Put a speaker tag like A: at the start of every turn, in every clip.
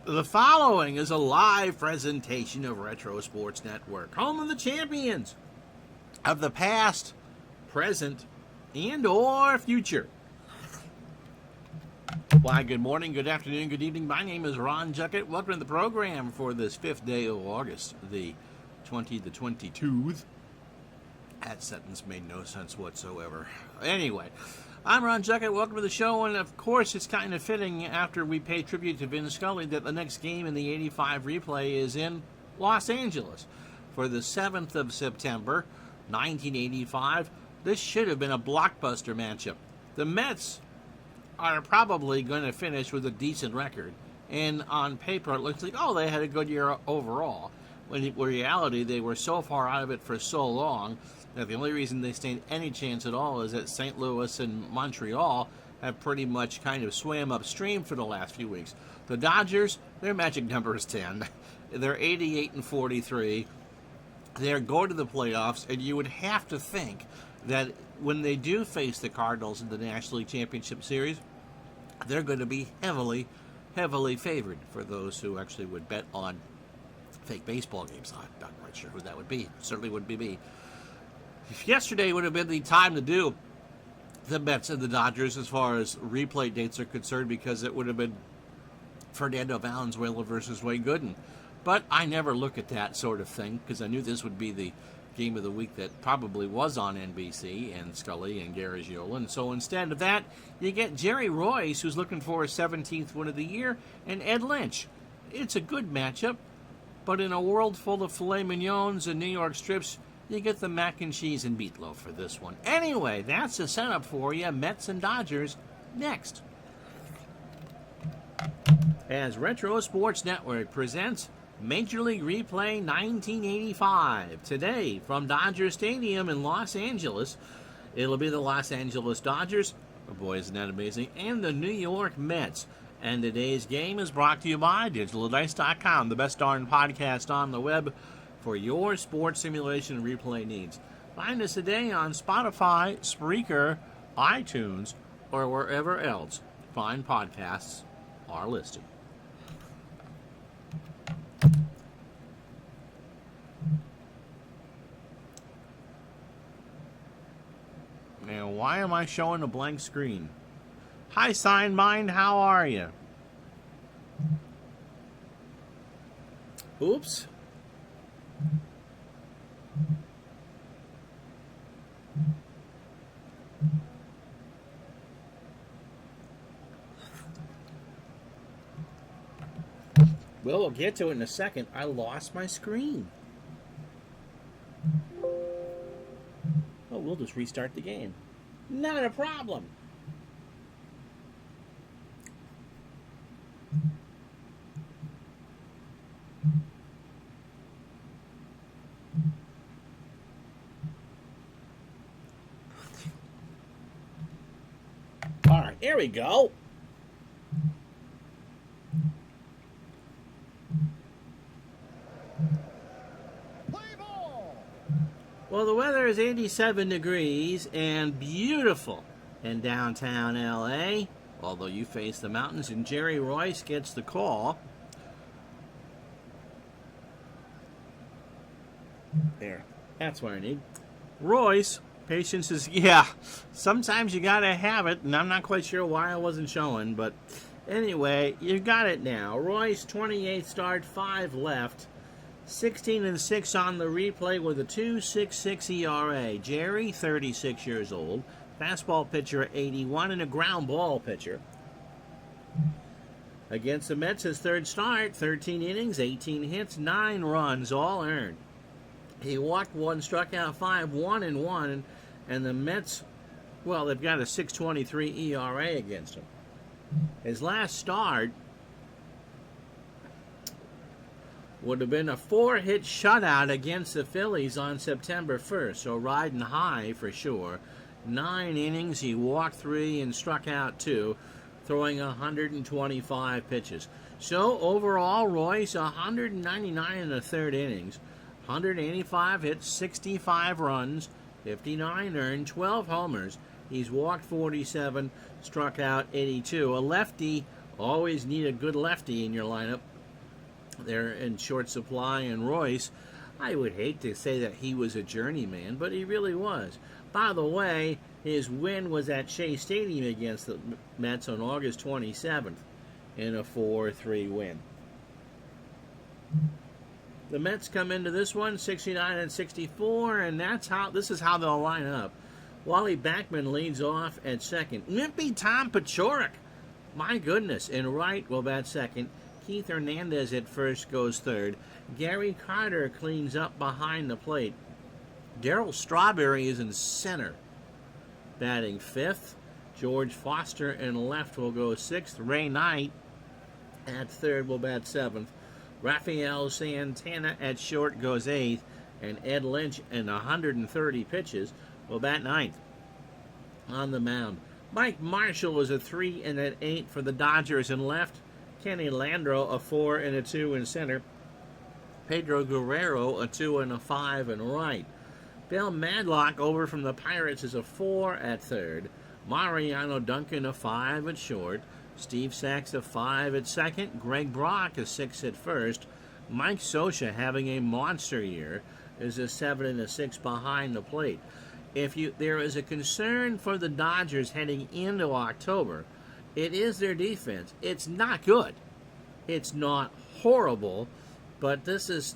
A: The following is a live presentation of Retro Sports Network, home of the champions of the past, present, and or future. Why, good morning, good afternoon, good evening. My name is Ron Juckett. Welcome to the program for this 5th day of August, the 22nd. That sentence made no sense whatsoever. Anyway, I'm Ron Juckett. Welcome to the show. And of course, it's kind of fitting after we pay tribute to Vin Scully that the next game in the 85 replay is in Los Angeles for the 7th of September, 1985. This should have been a blockbuster matchup. The Mets are probably going to finish with a decent record. And on paper, it looks like, oh, they had a good year overall. When in reality, they were so far out of it for so long that the only reason they stand any chance at all is that St. Louis and Montreal have pretty much kind of swam upstream for the last few weeks. The Dodgers, their magic number is 10. They're 88-43. They're going to the playoffs, and you would have to think that when they do face the Cardinals in the National League Championship Series, they're going to be heavily, heavily favored for those who actually would bet on fake baseball games. I'm not quite sure who that would be. Certainly wouldn't be me. Yesterday would have been the time to do the Mets and the Dodgers as far as replay dates are concerned, because it would have been Fernando Valenzuela versus Wayne Gooden. But I never look at that sort of thing because I knew this would be the game of the week that probably was on NBC and Scully and Garagiola. And so instead of that, you get Jerry Royce, who's looking for his 17th win of the year, and Ed Lynch. It's a good matchup, but in a world full of filet mignons and New York strips, you get the mac and cheese and meatloaf for this one. Anyway, that's the setup for you. Mets and Dodgers next. As Retro Sports Network presents Major League Replay 1985. Today, from Dodger Stadium in Los Angeles, it'll be the Los Angeles Dodgers, oh boy, isn't that amazing, and the New York Mets. And today's game is brought to you by DigitalDice.com, the best darn podcast on the web for your sports simulation replay needs. Find us today on Spotify, Spreaker, iTunes, or wherever else fine podcasts are listed. Now, why am I showing a blank screen? Hi, Sign Mind, how are you? Oops. Well, we'll get to it in a second. I lost my screen. Oh, we'll just restart the game. Not a problem. All right, here we go. Well, the weather is 87 degrees and beautiful in downtown LA, although you face the mountains, and Jerry Royce gets the call. There, that's what I need. Royce, patience is, yeah, sometimes you gotta have it, and I'm not quite sure why I wasn't showing, but anyway, you got it now. Royce, 28th start, 5 left. 16-6 on the replay with a 2.66 ERA. Jerry, 36 years old, fastball pitcher at 81, and a ground ball pitcher. Against the Mets, his third start, 13 innings, 18 hits, 9 runs, all earned. He walked 1, struck out 5, 1-1, and the Mets, well, they've got a 6.23 ERA against him. His last start would have been a 4-hit shutout against the Phillies on September 1st, so riding high for sure. 9 innings, he walked 3 and struck out 2, throwing 125 pitches. So overall, Royce, 199 in the third innings, 185 hits, 65 runs, 59 earned, 12 homers. He's walked 47, struck out 82. A lefty, always need a good lefty in your lineup. They're in short supply, and Royce, I would hate to say that he was a journeyman, but he really was. By the way, his win was at Shea Stadium against the Mets on August 27th in a 4-3 win. The Mets come into this one 69-64, and this is how they'll line up. Wally Backman leads off at second. Wimpy Tom Paciorek, my goodness, in right will bat second. Keith Hernandez at first goes third. Gary Carter cleans up behind the plate. Darryl Strawberry is in center, batting fifth. George Foster in left will go sixth. Ray Knight at third will bat seventh. Rafael Santana at short goes eighth. And Ed Lynch in 130 pitches will bat ninth. On the mound, Mike Marshall is a 3 and an 8 for the Dodgers in left. Kenny Landreau a 4 and a 2 in center. Pedro Guerrero a 2 and a 5 in right. Bill Madlock over from the Pirates is a 4 at third. Mariano Duncan a 5 at short. Steve Sachs a 5 at second. Greg Brock a 6 at first. Mike Scioscia, having a monster year, is a 7 and a 6 behind the plate. There is a concern for the Dodgers heading into October, it is their defense. It's not good. It's not horrible, but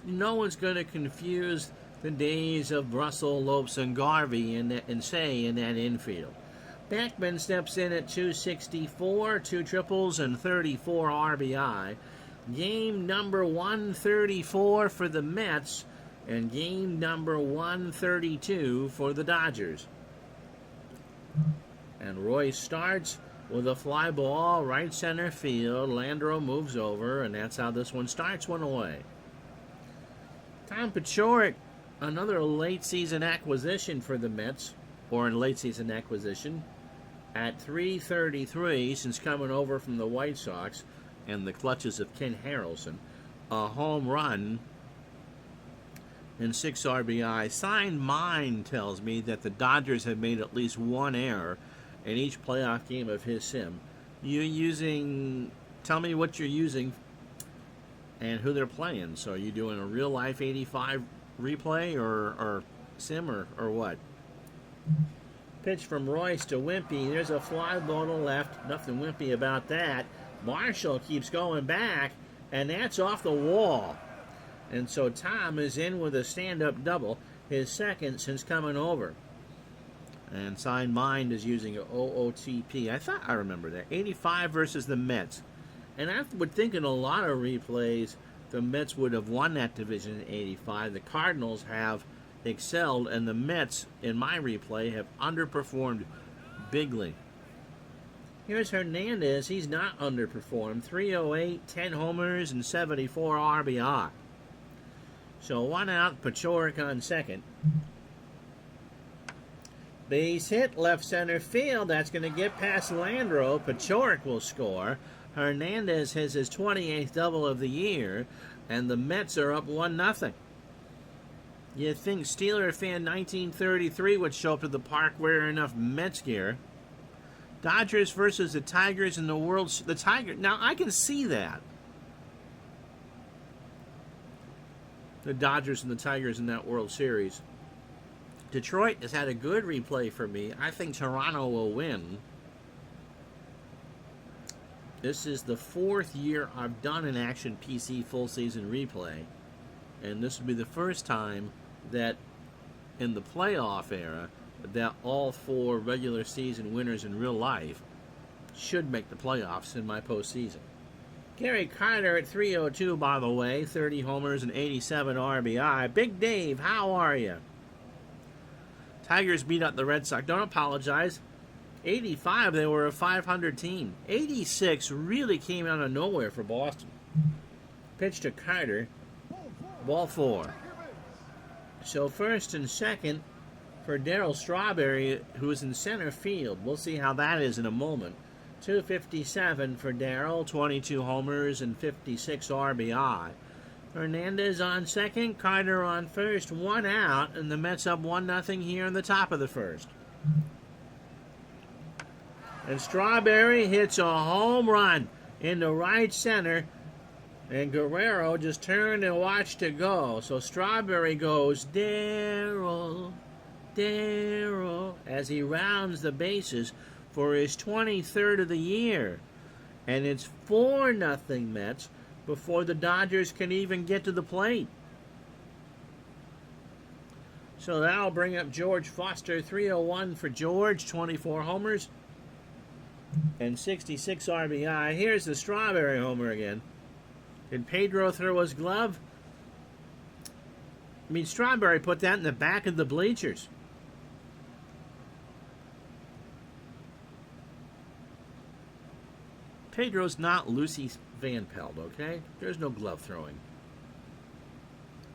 A: no one's going to confuse the days of Russell, Lopes, and Garvey and Say in that infield. Backman steps in at 264, 2 triples, and 34 RBI. Game number 134 for the Mets, and game number 132 for the Dodgers. And Royce starts with a fly ball, right center field. Landreau moves over, and that's how this one starts, 1 away. Tom Paciorek, another late-season acquisition for the Mets, or a late-season acquisition, at 333 since coming over from the White Sox and the clutches of Ken Harrelson. A home run and 6 RBI. Signed Mind tells me that the Dodgers have made at least one error in each playoff game of his sim. Tell me what you're using and who they're playing. So are you doing a real life 85 replay or sim or what? Pitch from Royce to Wimpy. There's a fly ball to left. Nothing wimpy about that. Marshall keeps going back, and that's off the wall. And so Tom is in with a stand-up double, his second since coming over. And Signed Mind is using an OOTP. I thought I remember that. 85 versus the Mets. And I would think in a lot of replays, the Mets would have won that division in 85. The Cardinals have excelled, and the Mets, in my replay, have underperformed bigly. Here's Hernandez. He's not underperformed. 308, 10 homers, and 74 RBI. So 1 out, Paciorek on second. Base hit, left center field. That's going to get past Landreau. Paciorek will score. Hernandez has his 28th double of the year, and the Mets are up 1-0. You'd think Steeler fan 1933 would show up to the park wearing enough Mets gear. Dodgers versus the Tigers in the World. Now I can see that. The Dodgers and the Tigers in that World Series. Detroit has had a good replay for me. I think Toronto will win. This is the 4th year I've done an Action PC full season replay. And this will be the first time that in the playoff era that all 4 regular season winners in real life should make the playoffs in my postseason. Gary Carter at 302, by the way, 30 homers and 87 RBI. Big Dave, how are you? Tigers beat up the Red Sox. Don't apologize. 85, they were a 500 team. 86 really came out of nowhere for Boston. Pitch to Carter. Ball 4. So first and second for Darryl Strawberry, who's in center field. We'll see how that is in a moment. 257 for Darryl, 22 homers and 56 RBI. Hernandez on second, Carter on first, 1 out, and the Mets up 1-0 here in the top of the first. And Strawberry hits a home run into right center. And Guerrero just turned and watched it go. So Strawberry goes, Darryl, Darryl, as he rounds the bases for his 23rd of the year. And it's 4-0 Mets before the Dodgers can even get to the plate. So that'll bring up George Foster, 301 for George, 24 homers, and 66 RBI. Here's the Strawberry homer again. Did Pedro throw his glove? I mean, Strawberry put that in the back of the bleachers. Pedro's not Lucy Van Pelt, okay? There's no glove throwing.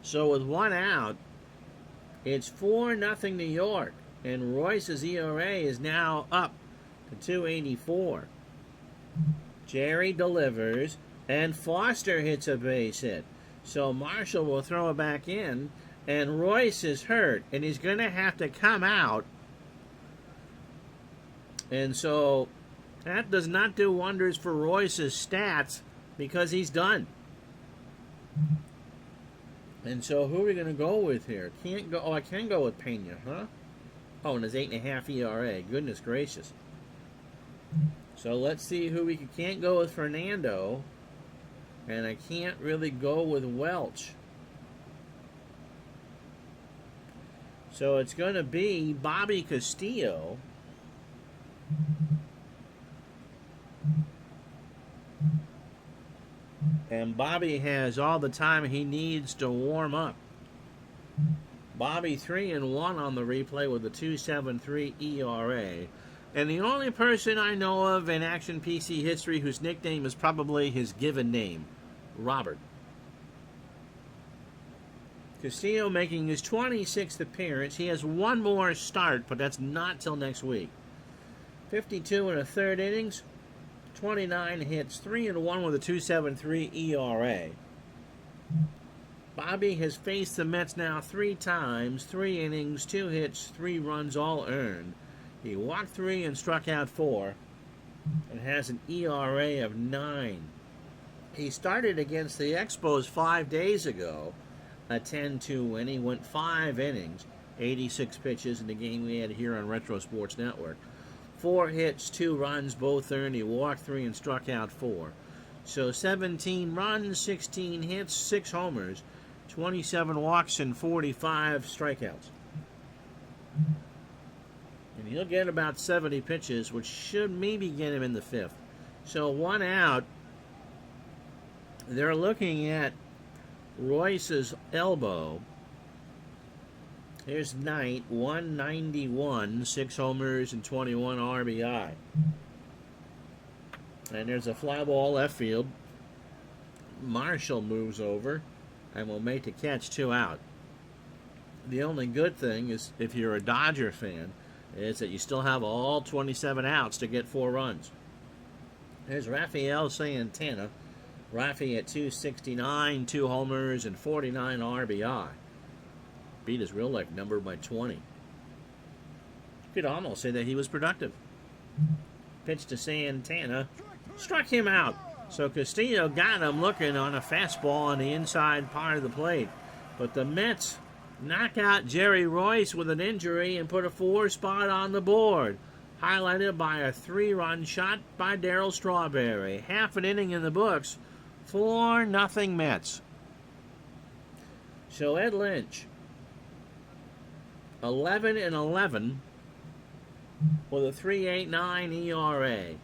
A: So with one out, it's 4-0 New York, and Royce's ERA is now up to 2.84. Jerry delivers, and Foster hits a base hit. So Marshall will throw it back in, and Royce is hurt, and he's going to have to come out. And so that does not do wonders for Royce's stats because he's done. And so who are we going to go with here? Can't go. Oh, I can go with Pena, huh? Oh, and his 8.5 ERA. Goodness gracious. So let's see who we can't go with. Fernando. And I can't really go with Welch. So it's going to be Bobby Castillo. And Bobby has all the time he needs to warm up. Bobby 3-1 on the replay with a 2.73 ERA. And the only person I know of in Action PC history whose nickname is probably his given name, Robert. Castillo making his 26th appearance. He has one more start, but that's not till next week. 52 1/3 innings. 29 hits, 3-1 with a 2.73 ERA. Bobby has faced the Mets now 3 times, 3 innings, 2 hits, 3 runs, all earned. He walked 3 and struck out 4, and has an ERA of 9. He started against the Expos 5 days ago, a 10-2 win. He went 5 innings, 86 pitches in the game we had here on Retro Sports Network. 4 hits, 2 runs, both earned. He walked 3 and struck out 4. So 17 runs, 16 hits, 6 homers, 27 walks, and 45 strikeouts. And he'll get about 70 pitches, which should maybe get him in the 5th. So 1 out. They're looking at Royce's elbow. Here's Knight, 191, 6 homers and 21 RBI. And there's a fly ball left field. Marshall moves over and will make the catch, 2 out. The only good thing is, if you're a Dodger fan, is that you still have all 27 outs to get 4 runs. There's Rafael Santana. Rafi at 269, 2 homers and 49 RBI. Beat his real life number by 20. You could almost say that he was productive. Pitch to Santana. Struck him out. So Castillo got him looking on a fastball on the inside part of the plate. But the Mets knock out Jerry Royce with an injury and put a 4 spot on the board. Highlighted by a 3-run shot by Darryl Strawberry. Half an inning in the books. 4-0 Mets. So Ed Lynch, 11-11 with a 3.89 ERA.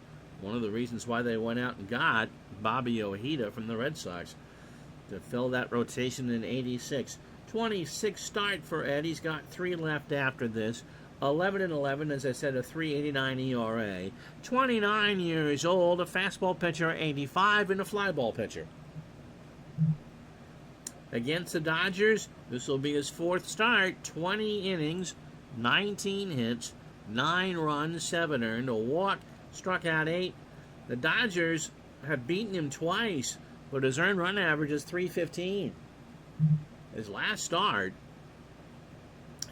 A: One of the reasons why they went out and got Bobby Ojeda from the Red Sox to fill that rotation in 86. 26 start for Ed. He's got 3 left after this. 11-11, as I said, a 3.89 ERA. 29 years old, a fastball pitcher, 85, and a fly ball pitcher. Against the Dodgers, this will be his 4th start. 20 innings, 19 hits, 9 runs, 7 earned, a walk, struck out 8. The Dodgers have beaten him twice, but his earned run average is .315. His last start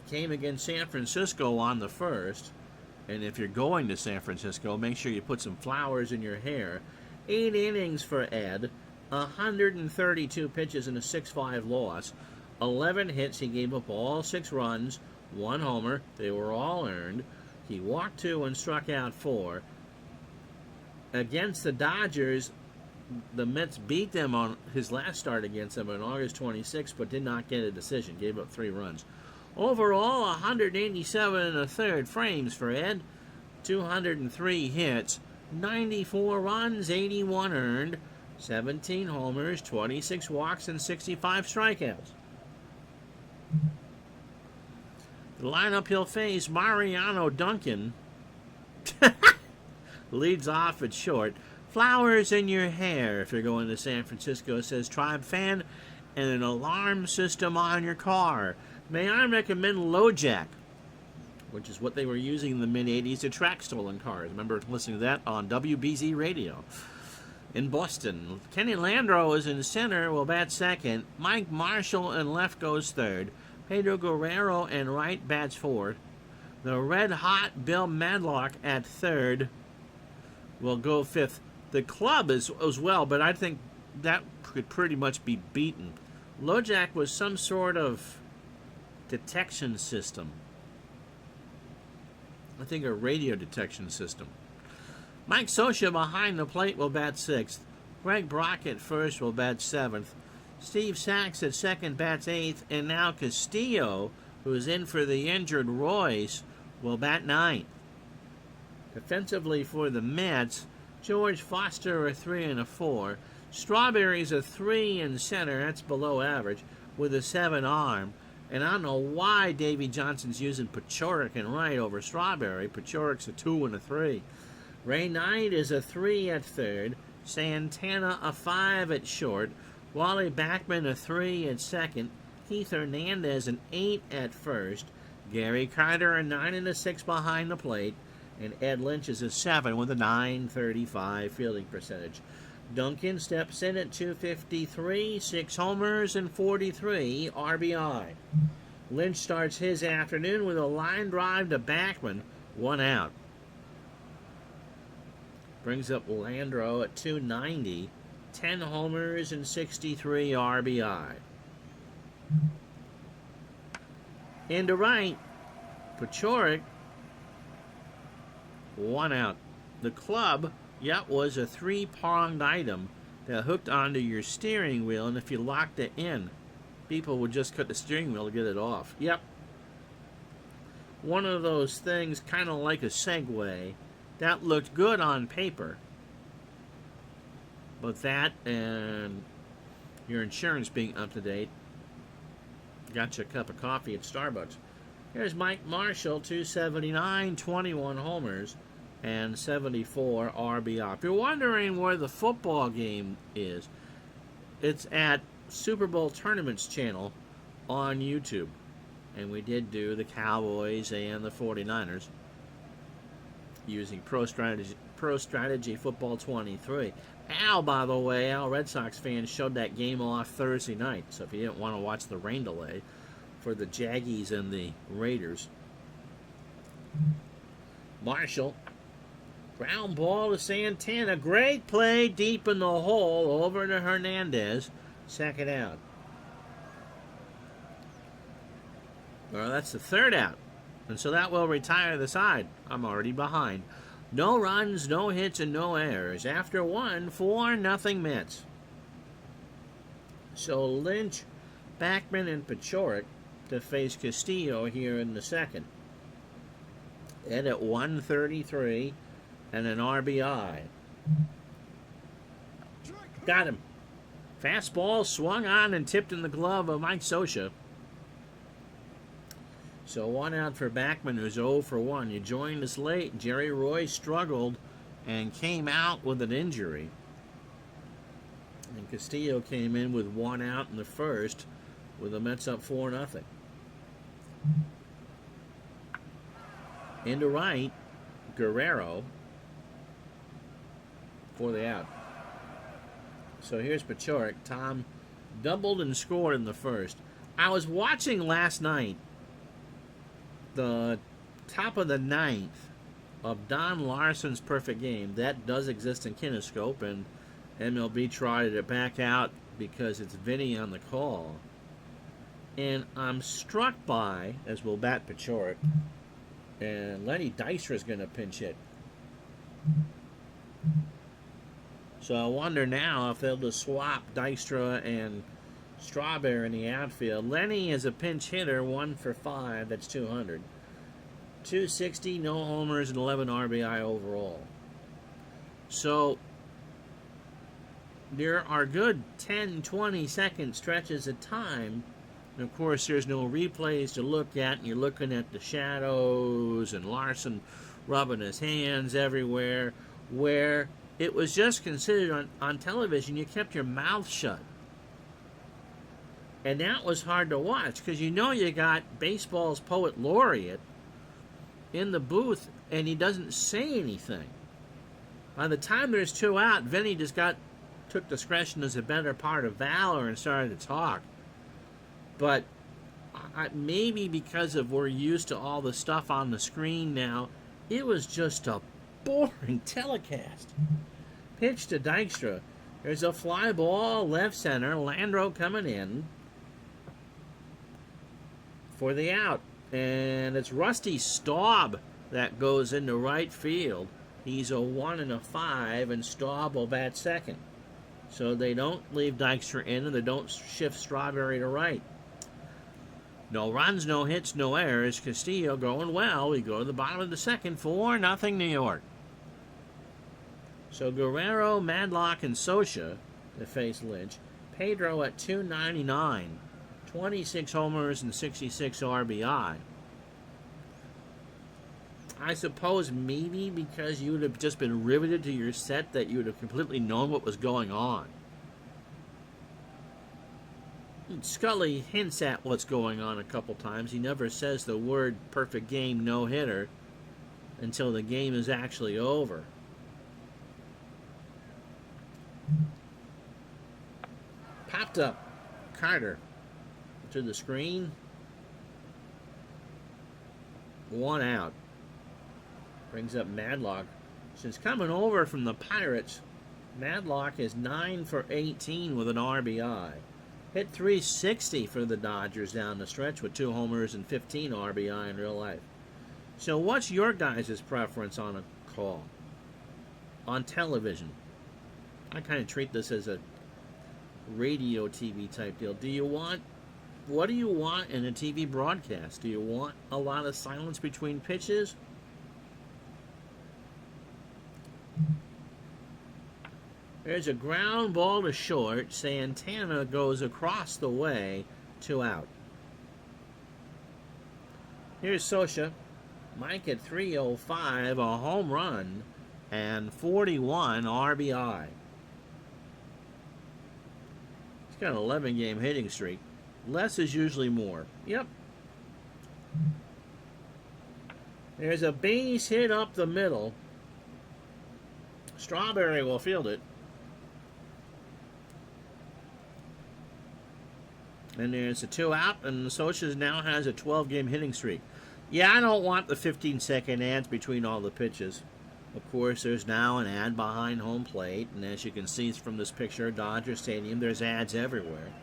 A: came against San Francisco on the 1st. And if you're going to San Francisco, make sure you put some flowers in your hair. 8 innings for Ed. 132 pitches in a 6-5 loss. 11 hits. He gave up all 6 runs, 1 homer. They were all earned. He walked 2 and struck out 4. Against the Dodgers, the Mets beat them on his last start against them on August 26, but did not get a decision. Gave up 3 runs. Overall, 187 and a third frames for Ed. 203 hits, 94 runs, 81 earned, 17 homers, 26 walks, and 65 strikeouts. The lineup he'll face, Mariano Duncan leads off at short. Flowers in your hair if you're going to San Francisco, says Tribe Fan, and an alarm system on your car. May I recommend LoJack, which is what they were using in the mid-'80s to track stolen cars. Remember listening to that on WBZ Radio. In Boston, Kenny Landreau is in center, will bat second. Mike Marshall in left goes third. Pedro Guerrero in right bats fourth. The red-hot Bill Madlock at third will go fifth. The club is as well, but I think that could pretty much be beaten. LoJack was some sort of detection system. I think a radio detection system. Mike Scioscia behind the plate will bat 6th. Greg Brock at first will bat 7th. Steve Sachs at second bats 8th. And now Castillo, who is in for the injured Royce, will bat 9th. Defensively for the Mets, George Foster a 3 and a 4. Strawberry's a 3 in center, that's below average, with a 7 arm. And I don't know why Davey Johnson's using Pachorik in right over Strawberry. Pachorik's a 2 and a 3. Ray Knight is a 3 at third. Santana a 5 at short. Wally Backman a 3 at second. Keith Hernandez an 8 at first. Gary Carter a 9 and a 6 behind the plate. And Ed Lynch is a 7 with a .935 fielding percentage. Duncan steps in at 253, 6 homers and 43 RBI. Lynch starts his afternoon with a line drive to Backman, 1 out. Brings up Landreau at 290, 10 homers and 63 RBI. Into right, Pachorik, 1 out. The club, was a 3-pronged item that hooked onto your steering wheel, and if you locked it in, people would just cut the steering wheel to get it off. One of those things, kind of like a Segway, that looked good on paper, but that and your insurance being up to date got you a cup of coffee at Starbucks. Here's Mike Marshall, 279, 21 homers, and 74 RBI. If you're wondering where the football game is, it's at Super Bowl Tournaments channel on YouTube. And we did do the Cowboys and the 49ers using Pro Strategy Football 23. Al, by the way, Red Sox fans showed that game off Thursday night. So if you didn't want to watch the rain delay for the Jaggies and the Raiders. Marshall, ground ball to Santana. Great play deep in the hole over to Hernandez. Second out. Well, that's the 3rd out. And so that will retire the side. I'm already behind. No runs, no hits, and no errors. After 1, 4-0 Mets. So Lynch, Backman, and Pachorik to face Castillo here in the 2nd. Ed at 133 and an RBI. Got him. Fastball swung on and tipped in the glove of Mike Scioscia. So 1 out for Backman, who's 0 for 1. You joined us late. Jerry Royce struggled and came out with an injury. And Castillo came in with 1 out in the 1st, with the Mets up 4-0. Into right, Guerrero for the out. So here's Pachorik. Tom doubled and scored in the 1st. I was watching last night the top of the 9th of Don Larson's Perfect Game. That does exist in Kinescope, and MLB tried it back out because it's Vinny on the call. And I'm struck by, as we'll bat Pechoric, and Lenny Dystra is going to pinch hit. So I wonder now if they'll just swap Dystra and Strawberry in the outfield. Lenny is a pinch hitter, 1 for 5, that's 200. 260, no homers, and 11 RBI overall. So there are good 10, 20-second stretches of time. And of course, there's no replays to look at, and you're looking at the shadows and Larson rubbing his hands everywhere, where it was just considered on television, you kept your mouth shut. And that was hard to watch, because you got baseball's poet laureate in the booth, and he doesn't say anything. By the time there's 2 out, Vinny just took discretion as a better part of valor and started to talk. But maybe because of we're used to all the stuff on the screen now, it was just a boring telecast. Pitch to Dykstra. There's a fly ball, left center. Landro coming in for the out. And it's Rusty Staub that goes into right field. He's a 1 and a 5, and Staub will bat second. So they don't leave Dykstra in, and they don't shift Strawberry to right. No runs, no hits, no errors. Castillo going well. We go to the bottom of the second, 4-0 New York. So Guerrero, Madlock, and Socha to face Lynch. Pedro at 299, 26 homers and 66 RBI. I suppose maybe because you would have just been riveted to your set that you would have completely known what was going on. Scully hints at what's going on a couple times. He never says the word perfect game, no hitter until the game is actually over. Popped up Carter to the screen. 1 out. Brings up Madlock. Since coming over from the Pirates, Madlock is 9 for 18 with an RBI. Hit 360 for the Dodgers down the stretch with 2 homers and 15 RBI in real life. So what's your guys' preference on a call? On television? I kind of treat this as a radio TV type deal. What do you want in a TV broadcast? Do you want a lot of silence between pitches? There's a ground ball to short. Santana goes across the way, 2 out. Here's Socha. Mike at 305, a home run, and 41 RBI. He's got an 11-game hitting streak. Less is usually more. Yep. There's a base hit up the middle. Strawberry will field it. And there's a 2 out, and Socha now has a 12-game hitting streak. Yeah, I don't want the 15-second ads between all the pitches. Of course, there's now an ad behind home plate, and as you can see from this picture, Dodger Stadium, there's ads everywhere.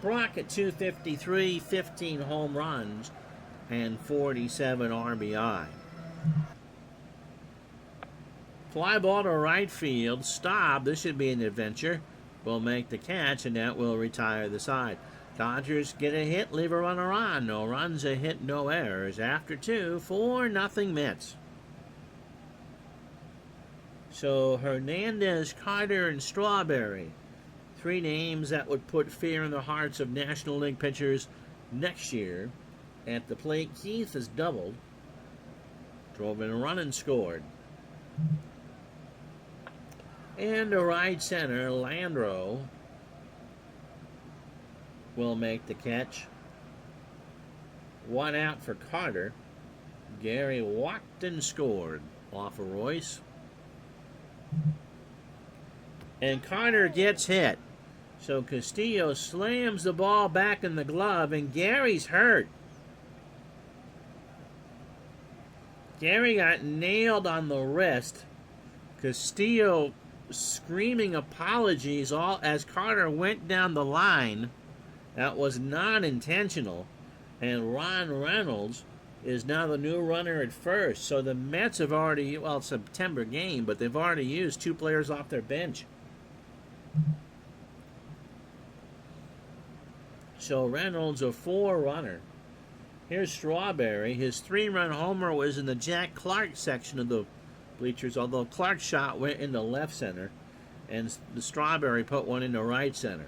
A: Brock at 253, 15 home runs, and 47 RBI. Fly ball to right field. Staub, this should be an adventure, will make the catch, and that will retire the side. Dodgers get a hit, leave a runner on. No runs, a hit, no errors. After 2, 4-0 Mets. So Hernandez, Carter, and Strawberry. 3 names that would put fear in the hearts of National League pitchers next year. At the plate, Keith has doubled. Drove in a run and scored. And to right center, Landro will make the catch. 1 out for Carter. Gary walked and scored off of Royce. And Carter gets hit. So Castillo slams the ball back in the glove, and Gary's hurt. Gary got nailed on the wrist. Castillo screaming apologies all as Carter went down the line. That was not intentional. And Ron Reynolds is now the new runner at first. So the Mets have already, well, it's a September game, but they've already used 2 players off their bench. So Reynolds, a 4 runner. Here's Strawberry. His 3-run homer was in the Jack Clark section of the bleachers, although Clark's shot went into left center, and the Strawberry put one into right center.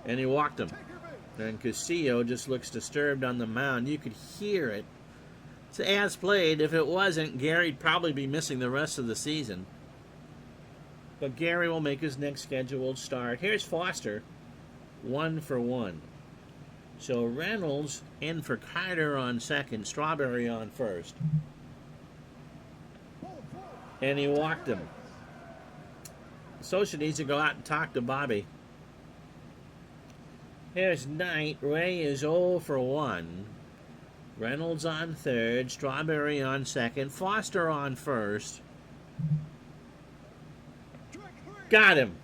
A: And he walked him. And Castillo just looks disturbed on the mound. You could hear it. It's as played. If it wasn't, Gary'd probably be missing the rest of the season. But Gary will make his next scheduled start. Here's Foster, 1 for 1. So Reynolds in for Carter on second, Strawberry on first. And he walked him. Socha needs to go out and talk to Bobby. Here's Knight. Ray is 0 for 1. Reynolds on third, Strawberry on second, Foster on first. Got him.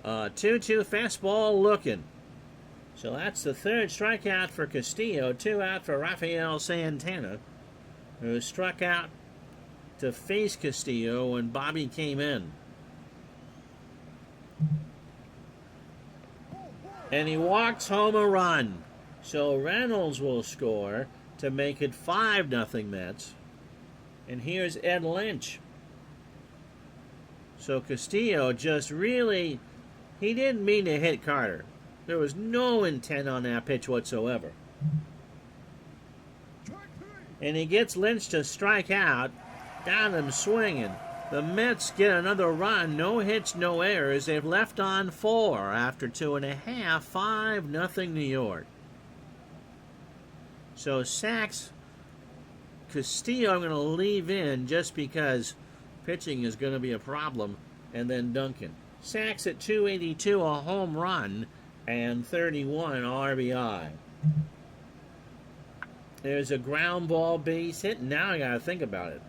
A: 2-2 fastball looking. So that's the 3rd strikeout for Castillo. 2 out for Rafael Santana, who struck out to face Castillo when Bobby came in. And he walks home a run. So Reynolds will score to make it 5-0 Mets. And here's Ed Lynch. So Castillo just really, he didn't mean to hit Carter. There was no intent on that pitch whatsoever. And he gets Lynch to strike out. Got him swinging. The Mets get another run. No hits, no errors. They've left on 4 after 2.5. 5-0 New York. So Sachs, Castillo I'm going to leave in just because pitching is going to be a problem. And then Duncan. Sachs at 282, a home run, and 31 RBI. There's a ground ball base hit. Now I got to think about it.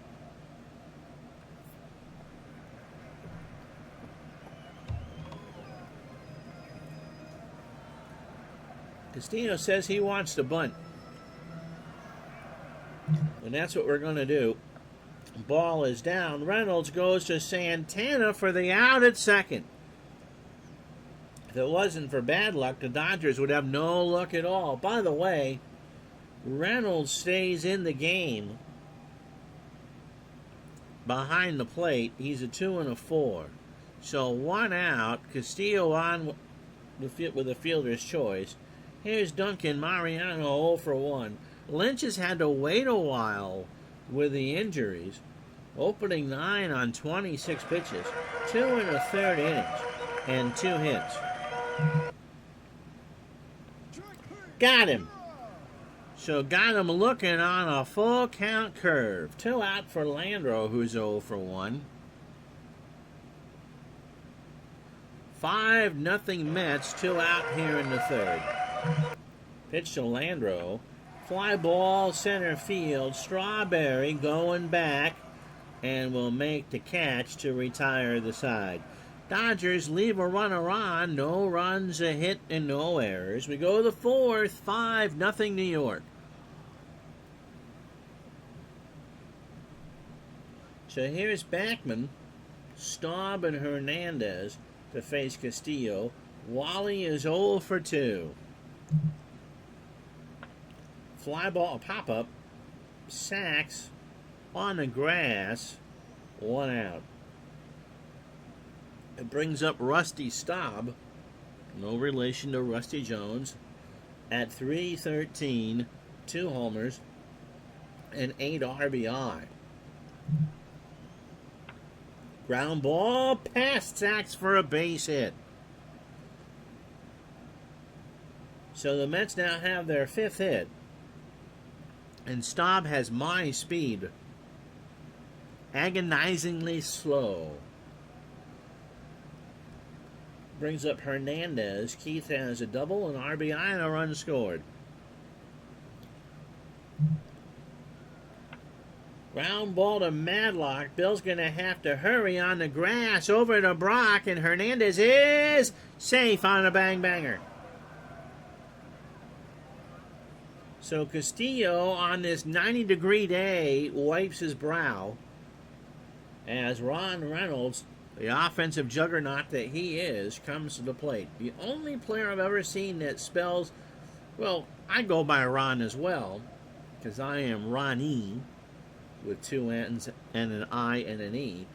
A: Castillo says he wants to bunt. And that's what we're going to do. Ball is down. Reynolds goes to Santana for the out at second. If it wasn't for bad luck, the Dodgers would have no luck at all. By the way, Reynolds stays in the game behind the plate. He's a 2 and a 4. So 1 out. Castillo on with a fielder's choice. Here's Duncan Mariano 0 for 1. Lynch has had to wait a while with the injuries. Opening 9 on 26 pitches. 2 1/3 innings. And 2 hits. Got him. So got him looking on a full count curve. 2 out for Landro, who's 0 for 1. 5-0 Mets. 2 out here in the 3rd. Pitch to Landro. Fly ball center field. Strawberry going back and will make the catch to retire the side. Dodgers leave a runner on. No runs, a hit, and no errors. We go to the 4th. 5-0 New York. So here's Backman, Staub, and Hernandez to face Castillo. Wally is 0 for 2. Fly ball, pop-up. Sachs on the grass. 1 out. It brings up Rusty Staub, no relation to Rusty Jones, at 313, 2 homers, and 8 RBI. Ground ball past Sachs for a base hit. So the Mets now have their 5th hit. And Staub has my speed. Agonizingly slow. Brings up Hernandez. Keith has a double, an RBI, and a run scored. Ground ball to Madlock. Bill's going to have to hurry on the grass over to Brock, and Hernandez is safe on a bang-banger. So Castillo, on this 90-degree day, wipes his brow as Ron Reynolds, the offensive juggernaut that he is, comes to the plate. The only player I've ever seen that spells, well, I go by Ron as well, because I am Ronnie, with two N's and an I and an E.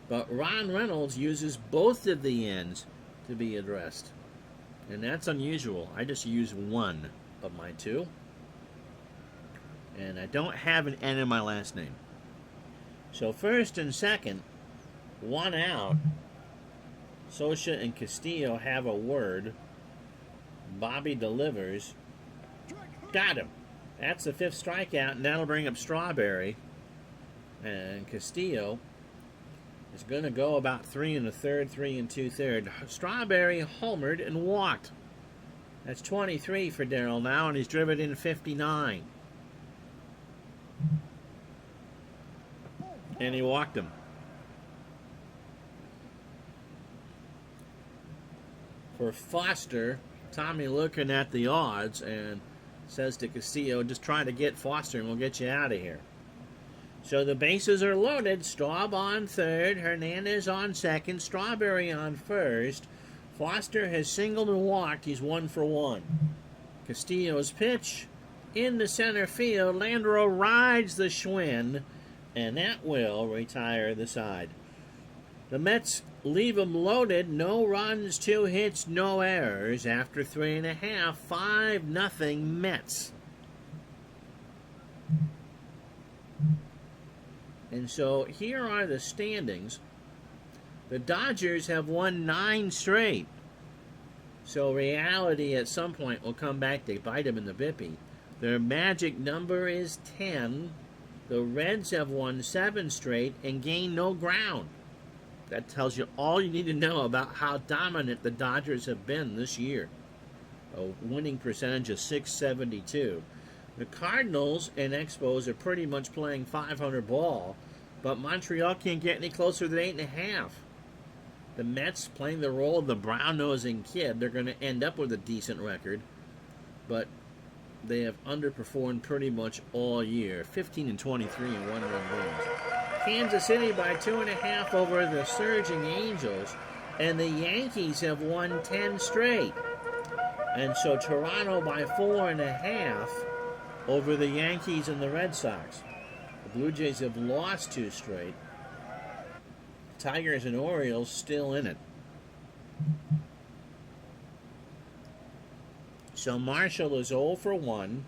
A: But Ron Reynolds uses both of the N's to be addressed. And that's unusual. I just use one of my two. And I don't have an N in my last name. So first and second, one out. Sosa and Castillo have a word. Bobby delivers. Got him. That's the fifth strikeout, and that'll bring up Strawberry. And Castillo is going to go about 3 1/3, 3 2/3. Strawberry homered and walked. That's 23 for Darryl now, and he's driven in 59. And he walked him. For Foster, Tommy looking at the odds and says to Castillo, just try to get Foster and we'll get you out of here. So the bases are loaded. Straub on third, Hernandez on second, Strawberry on first. Foster has singled and walked. He's 1 for 1. Castillo's pitch in the center field. Landreau rides the Schwinn, and that will retire the side. The Mets leave them loaded. No runs, 2 hits, no errors. After 3.5, 5-0 Mets. And so here are the standings. The Dodgers have won 9 straight. So reality at some point will come back to bite them in the bippy. Their magic number is 10. The Reds have won 7 straight and gained no ground. That tells you all you need to know about how dominant the Dodgers have been this year. A winning percentage of .672. The Cardinals and Expos are pretty much playing 500 ball, but Montreal can't get any closer than 8.5. The Mets playing the role of the brown-nosing kid. They're going to end up with a decent record, but they have underperformed pretty much all year. 15 and 23 and 1-run wins. Kansas City by 2.5 over the surging Angels, and the Yankees have won 10 straight. And so Toronto by 4.5 over the Yankees and the Red Sox. The Blue Jays have lost 2 straight. Tigers and Orioles still in it. So Marshall is 0 for 1.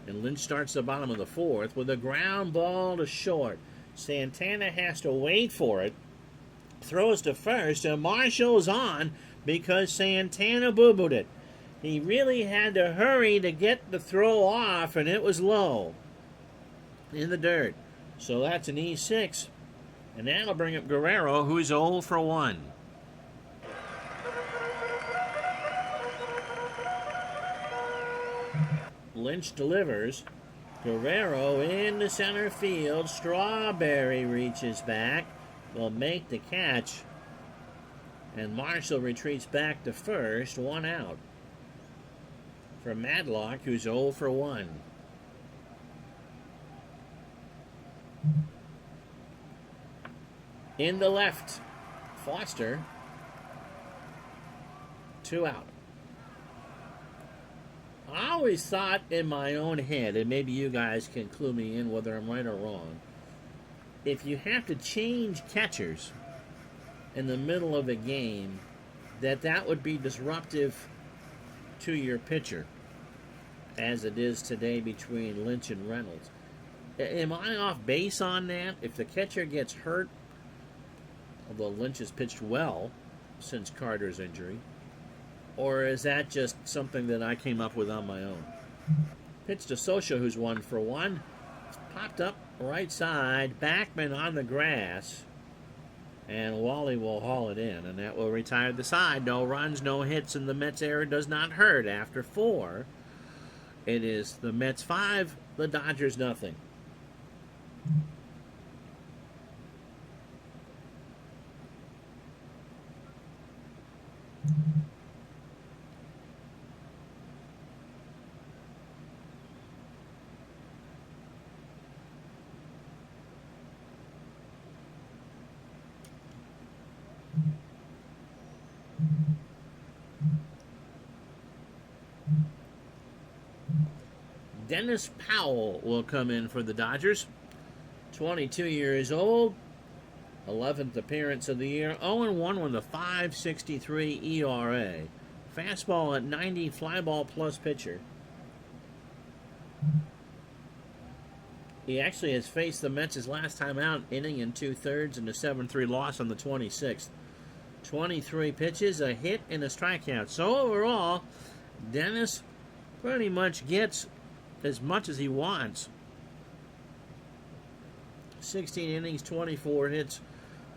A: And Lynch starts the bottom of the 4th with a ground ball to short. Santana has to wait for it. Throws to first, and Marshall's on because Santana boo-booed it. He really had to hurry to get the throw off, and it was low in the dirt. So that's an E6. And that'll bring up Guerrero, who's 0 for 1. Lynch delivers. Guerrero in the center field. Strawberry reaches back. Will make the catch. And Marshall retreats back to first. 1 out. For Madlock, who's 0 for 1. In the left, Foster. 2 out. I always thought in my own head, and maybe you guys can clue me in whether I'm right or wrong, if you have to change catchers in the middle of a game, that would be disruptive to your pitcher, as it is today between Lynch and Reynolds. Am I off base on that? If the catcher gets hurt, although Lynch has pitched well since Carter's injury, or is that just something that I came up with on my own? Pitch to Sosa, who's 1 for 1. It's popped up right side. Backman on the grass. And Wally will haul it in, and that will retire the side. No runs, no hits, and the Mets error does not hurt. After 4, it is the Mets 5, the Dodgers nothing. Dennis Powell will come in for the Dodgers. 22 years old. 11th appearance of the year. 0-1 with a 5.63 ERA. Fastball at 90, fly ball plus pitcher. He actually has faced the Mets his last time out, inning in 2/3 and a 7-3 loss on the 26th. 23 pitches, a hit, and a strikeout. So overall, Dennis pretty much gets as much as he wants. 16 innings, 24 hits,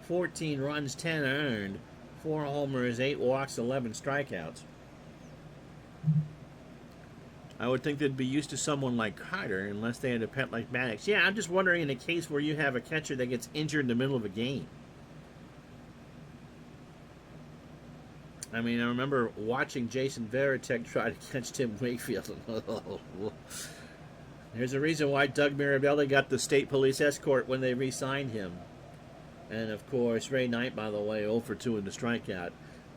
A: 14 runs, 10 earned, 4 homers, 8 walks, 11 strikeouts. I would think they'd be used to someone like Carter unless they had a pet like Maddox. Yeah, I'm just wondering in a case where you have a catcher that gets injured in the middle of a game. I mean, I remember watching Jason Varitek try to catch Tim Wakefield. There's a reason why Doug Mirabelli got the state police escort when they re-signed him. And, of course, Ray Knight, by the way, 0 for 2 in the strikeout.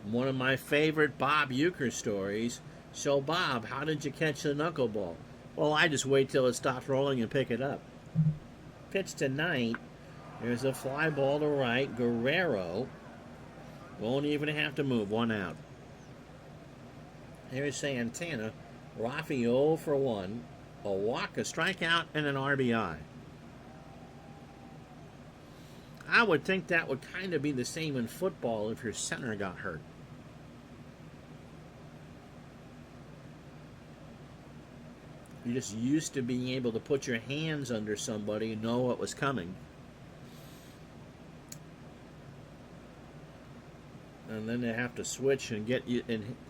A: One of my favorite Bob Uecker stories. So, Bob, how did you catch the knuckleball? Well, I just wait till it stops rolling and pick it up. Pitch to Knight. There's a fly ball to right. Guerrero won't even have to move. 1 out. Here's Santana. Rafi 0 for 1. A walk, a strikeout, and an RBI. I would think that would kind of be the same in football if your center got hurt. You're just used to being able to put your hands under somebody and know what was coming. And then they have to switch and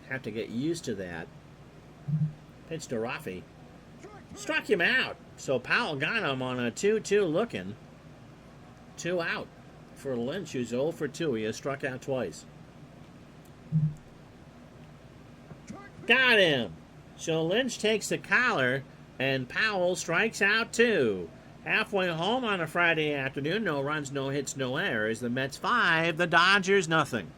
A: have to get used to that. Pitch to Rafi. Struck him out. So Powell got him on a 2-2 looking. 2 out for Lynch, who's 0 for 2. He has struck out twice. Got him. So Lynch takes the collar, and Powell strikes out 2. Halfway home on a Friday afternoon. No runs, no hits, no errors. The Mets 5, the Dodgers nothing.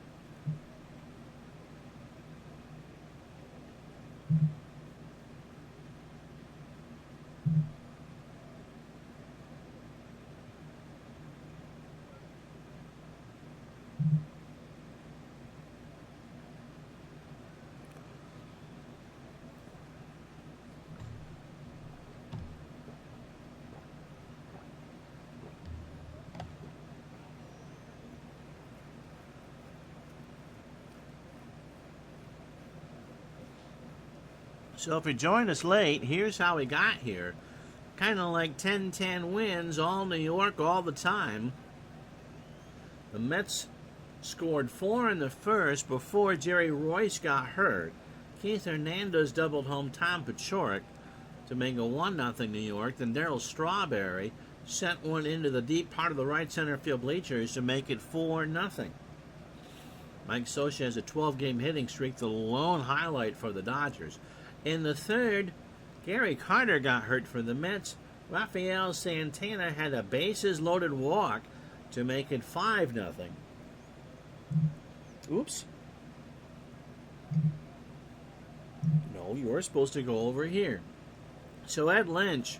A: So if you joined us late, here's how we got here. Kind of like 10-10 wins, all New York all the time. The Mets scored 4 in the first before Jerry Royce got hurt. Keith Hernandez doubled home Tom Paciorek to make a 1-0 New York. Then Darryl Strawberry sent one into the deep part of the right center field bleachers to make it 4-0. Mike Scioscia has a 12-game hitting streak, the lone highlight for the Dodgers. In the third, Gary Carter got hurt for the Mets. Rafael Santana had a bases-loaded walk to make it 5-0. Oops. No, you're supposed to go over here. So Ed Lynch,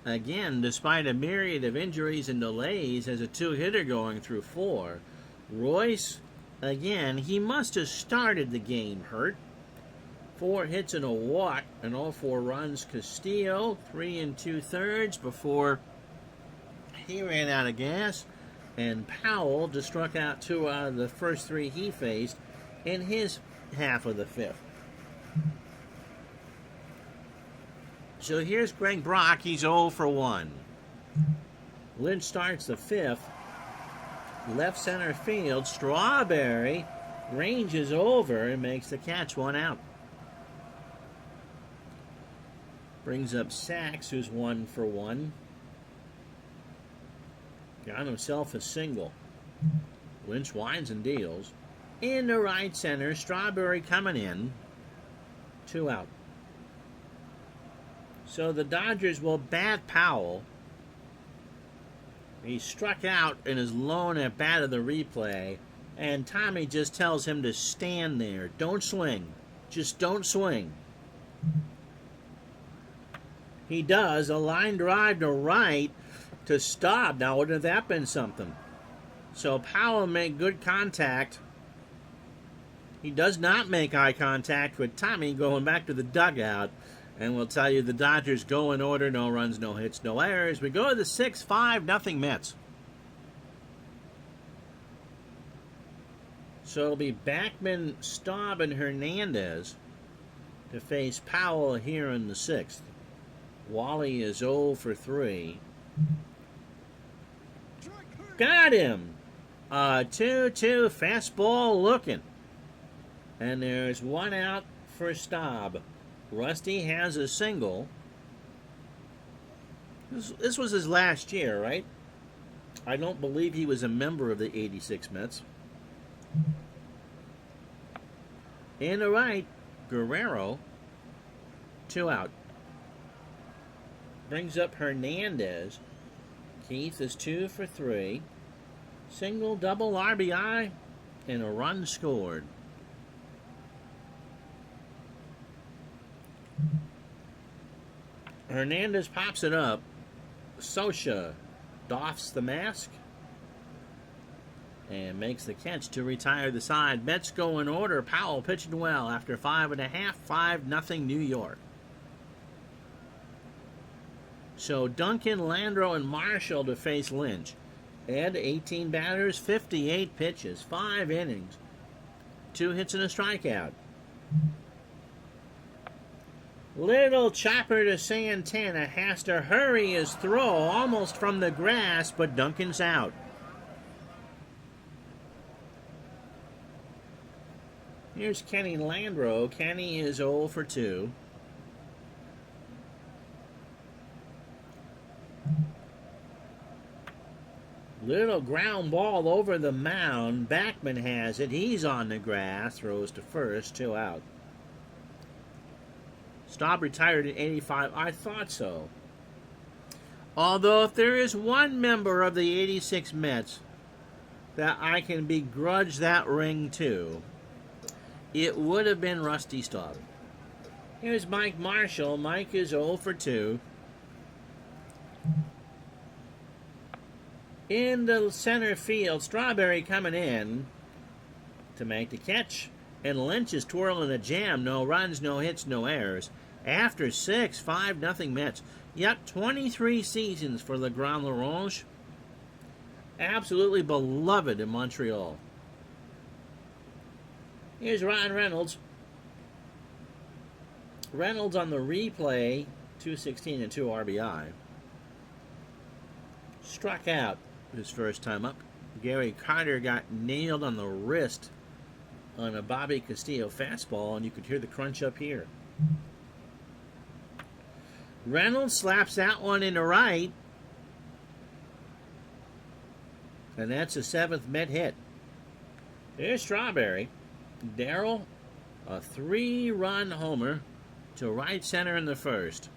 A: again, despite a myriad of injuries and delays, has a 2-hitter going through 4. Royce, again, he must have started the game hurt. 4 hits and a walk, and all 4 runs. Castillo, 3 2/3 before he ran out of gas. And Powell just struck out 2 out of the first 3 he faced in his half of the 5th. So here's Greg Brock. He's 0 for 1. Lynch starts the 5th. Left center field. Strawberry ranges over and makes the catch. 1 out. Brings up Sachs, who's 1 for 1. Got himself a single. Lynch winds and deals. Into right center. Strawberry coming in. 2 out. So the Dodgers will bat Powell. He struck out in his lone at bat of the replay. And Tommy just tells him to stand there. Don't swing. Just don't swing. He does. A line drive to right to stop. Now, wouldn't that have been something? So Powell made good contact. He does not make eye contact with Tommy going back to the dugout. And we'll tell you the Dodgers go in order. No runs, no hits, no errors. We go to the 6-5-0 Mets. So it'll be Backman, Staub, and Hernandez to face Powell here in the 6th. Wally is 0 for 3. Got him! 2-2 fastball looking. And there's one out for Staub. Rusty has a single. This was his last year, right? I don't believe he was a member of the 86 Mets. In the right, Guerrero, 2 out. Brings up Hernandez. Keith is 2 for 3. Single, double, RBI, and a run scored. Hernandez pops it up. Socha doffs the mask and makes the catch to retire the side. Mets go in order. Powell pitching well after 5.5, 5-0 New York. So Duncan, Landro, and Marshall to face Lynch. Ed, 18 batters, 58 pitches, 5 innings, 2 hits and a strikeout. Little chopper to Santana has to hurry his throw almost from the grass, but Duncan's out. Here's Kenny Landro. Kenny is 0 for 2. Little ground ball over the mound. Backman has it. He's on the grass. Throws to first. 2 out. Staub retired in 85. I thought so. Although if there is one member of the 86 Mets that I can begrudge that ring to, it would have been Rusty Staub. Here's Mike Marshall. Mike is 0 for 2. In the center field, Strawberry coming in to make the catch. And Lynch is twirling a jam. No runs, no hits, no errors. After 6, 5-0 Mets. Yep, 23 seasons for Le Grand L'Orange. Absolutely beloved in Montreal. Here's Ryan Reynolds. Reynolds on the replay, 216 and 2 RBI. Struck out his first time up. Gary Carter got nailed on the wrist on a Bobby Castillo fastball, and you could hear the crunch up here. Reynolds slaps that one in the right, and that's the 7th Met hit. There's Strawberry. Darryl, a 3-run homer to right center in the first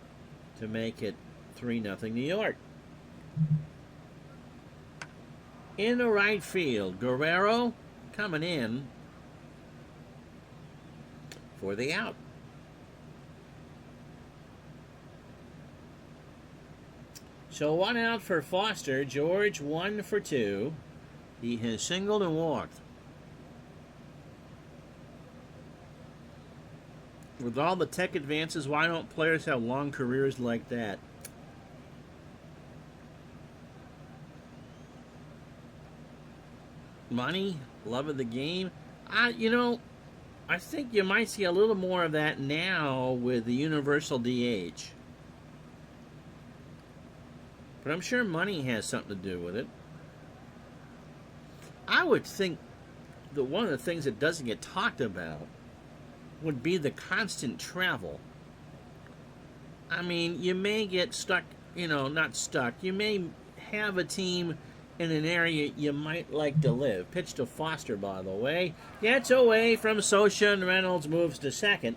A: to make it 3-0 New York. In the right field, Guerrero coming in for the out. So 1 out for Foster. George 1 for 2. He has singled and walked. With all the tech advances, why don't players have long careers like that? Money, love of the game. I think you might see a little more of that now with the universal DH. But I'm sure money has something to do with it. I would think that one of the things that doesn't get talked about would be the constant travel. I mean, you may get stuck, not stuck. You may have a team in an area you might like to live. Pitch to Foster, by the way. Gets away from Socha, and Reynolds moves to second.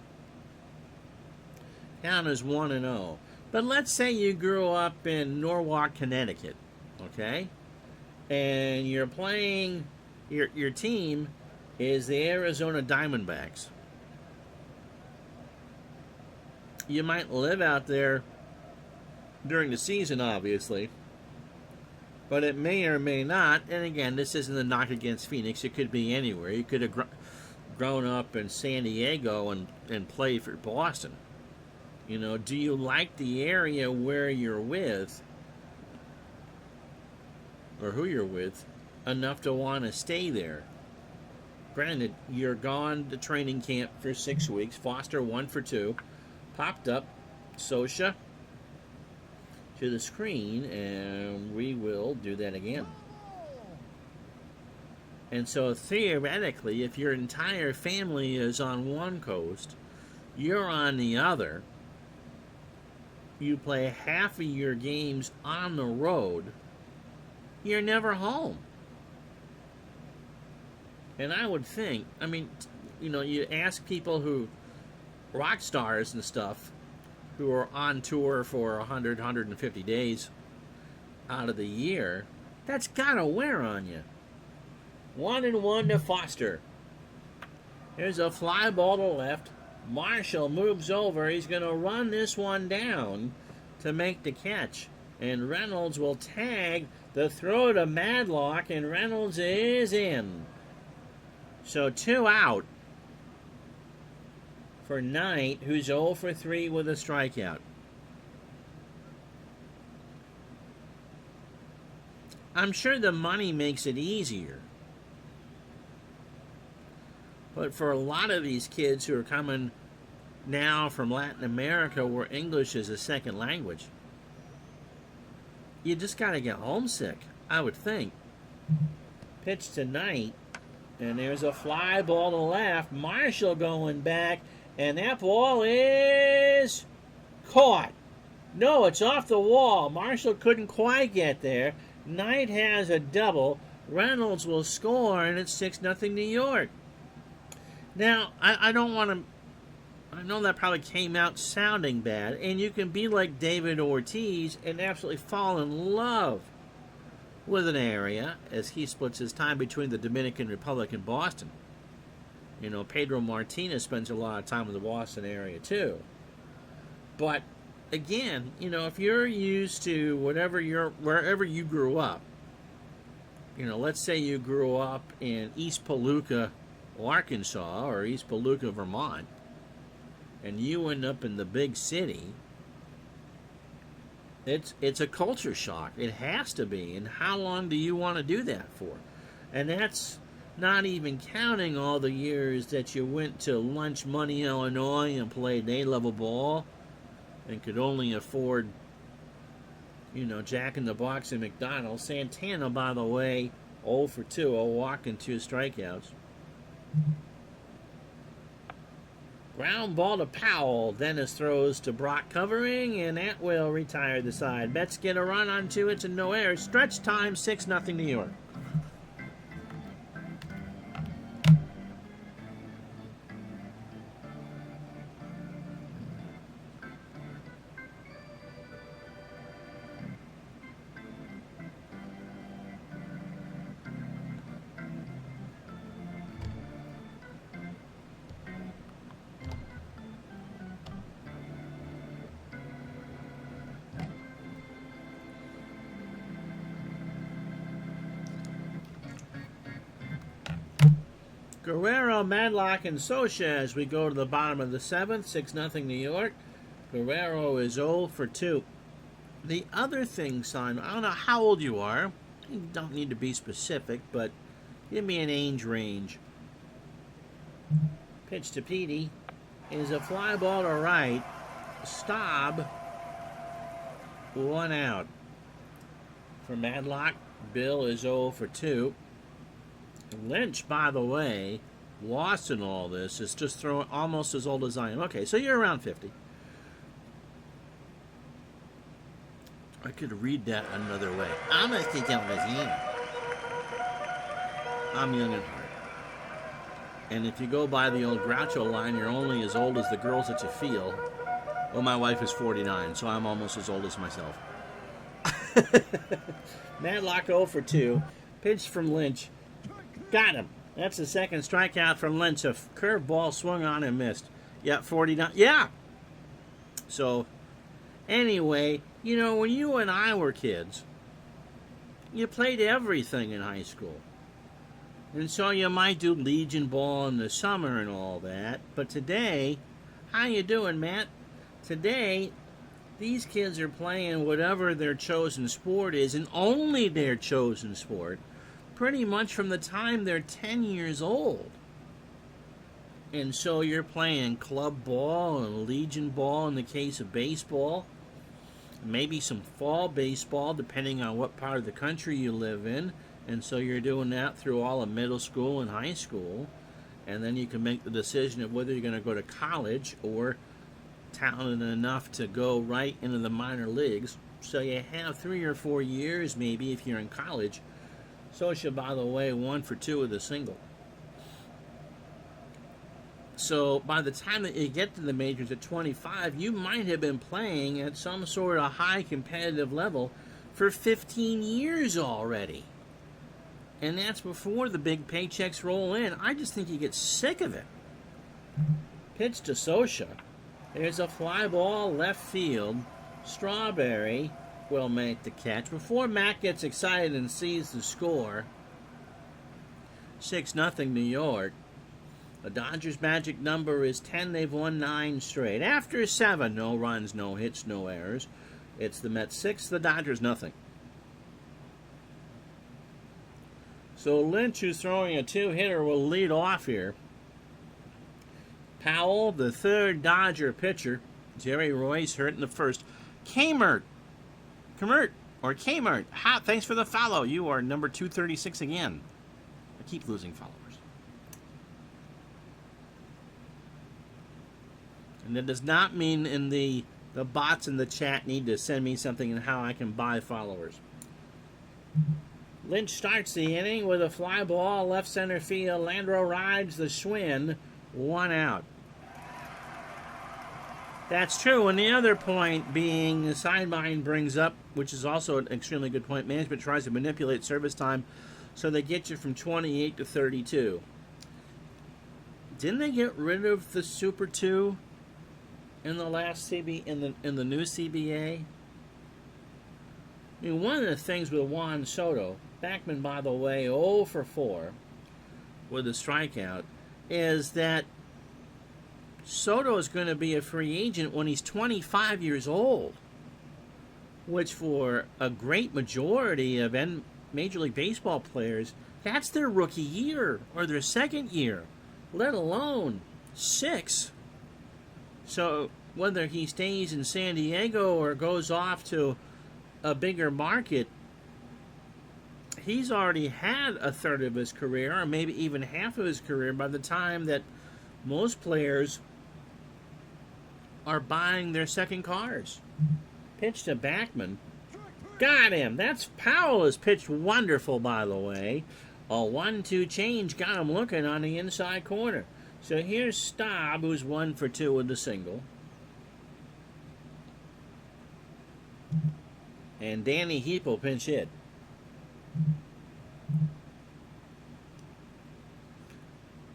A: Count is 1-0. But let's say you grew up in Norwalk, Connecticut, okay? And you're playing, your team is the Arizona Diamondbacks. You might live out there during the season, obviously. But it may or may not. And again, this isn't a knock against Phoenix. It could be anywhere. You could have grown up in San Diego and played for Boston. You know, do you like the area where you're with, or who you're with, enough to want to stay there? Granted, you're gone to training camp for 6 weeks. Foster 1 for 2. Popped up. Sosha to the screen, and we will do that again. And so theoretically, if your entire family is on one coast, you're on the other, you play half of your games on the road, you're never home. And I would think, I mean, you know, you ask people who, rock stars and stuff, who are on tour for 100, 150 days out of the year, that's gotta wear on you. 1-1 to Foster. Here's a fly ball to left. Marshall moves over. He's going to run this one down to make the catch. And Reynolds will tag the throw to Madlock, and Reynolds is in. So 2 out for Knight, who's 0 for 3 with a strikeout. I'm sure the money makes it easier. But for a lot of these kids who are coming now from Latin America where English is a second language, you just got to get homesick, I would think. Pitch to Knight, and there's a fly ball to left. Marshall going back, and that ball is caught. No, it's off the wall. Marshall couldn't quite get there. Knight has a double. Reynolds will score, and it's 6-0 New York. Now, I don't want to... I know that probably came out sounding bad, and you can be like David Ortiz and absolutely fall in love with an area as he splits his time between the Dominican Republic and Boston. You know, Pedro Martinez spends a lot of time in the Boston area too. But again, you know, if you're used to wherever you grew up, you know, let's say you grew up in East Paluca, Arkansas, or East Paluca, Vermont, and you end up in the big city, it's a culture shock. It has to be. And how long do you want to do that for? And that's not even counting all the years that you went to Lunch Money, Illinois, and played A-level ball and could only afford, you know, Jack in the Box and McDonald's. Santana, by the way, 0 for 2, a walk and 2 strikeouts. Ground ball to Powell. Dennis throws to Brock covering, and that will retire the side. Mets get a run on 2 hits and no errors. Stretch time, 6-0 New York. Guerrero, Madlock, and Sosha as we go to the bottom of the 7th. 6-0 New York. Guerrero is 0 for 2. The other thing, Simon, I don't know how old you are. You don't need to be specific, but give me an age range. Pitch to Petey is a fly ball to right. Staub, 1 out. For Madlock, Bill is 0 for 2. Lynch, by the way, lost in all this, is just throwing almost as old as I am. Okay, so you're around 50. I could read that another way. I'm going to think I'm young at heart. And if you go by the old Groucho line, you're only as old as the girls that you feel. Well, my wife is 49, so I'm almost as old as myself. Madlock 0 for 2. Pitch from Lynch. Got him. That's the second strikeout from Lynch. A curveball swung on and missed. Yeah, 49. Yeah. So, anyway, You know, when you and I were kids, you played everything in high school. And so you might do Legion Ball in the summer and all that. But today, how you doing, Matt? Today, these kids are playing whatever their chosen sport is, and only their chosen sport, pretty much from the time they're 10 years old. And so you're playing club ball and Legion Ball in the case of baseball. Maybe some fall baseball, depending on what part of the country you live in. And so you're doing that through all of middle school and high school. And then you can make the decision of whether you're going to go to college or talented enough to go right into the minor leagues. So you have 3 or 4 years, maybe, if you're in college. Social, by the way, 1 for 2 with a single. So by the time that you get to the majors at 25, you might have been playing at some sort of high competitive level for 15 years already. And that's before the big paychecks roll in. I just think you get sick of it. Pitch to Sosha. There's a fly ball left field. Strawberry will make the catch. Before Matt gets excited and sees the score, 6-0 New York. The Dodgers' magic number is 10. They've won 9 straight. After 7, no runs, no hits, no errors. It's the Mets 6, the Dodgers nothing. So Lynch, who's throwing a 2-hitter, will lead off here. Powell, the third Dodger pitcher. Jerry Royce hurt in the first. Kmart. Thanks for the follow. You are number 236 again. I keep losing followers. And that does not mean in the bots in the chat need to send me something and how I can buy followers. Lynch starts the inning with a fly ball left center field. Landreau rides the Schwinn. 1 out. That's true. And the other point being the sideline brings up, which is also an extremely good point, management tries to manipulate service time so they get you from 28 to 32. Didn't they get rid of the Super 2 in the last in the new CBA? I mean, one of the things with Juan Soto, Backman, by the way, 0 for 4 with a strikeout, is that Soto is going to be a free agent when he's 25 years old, which for a great majority of Major League Baseball players, that's their rookie year or their second year, let alone 6. So whether he stays in San Diego or goes off to a bigger market, he's already had a third of his career, or maybe even half of his career, by the time that most players are buying their second cars. Pitch to Backman. Got him. That's Powell has pitched wonderful, by the way. A 1-2 change got him looking on the inside corner. So here's Staub, who's 1 for 2 with the single. And Danny Heap will pinch hit.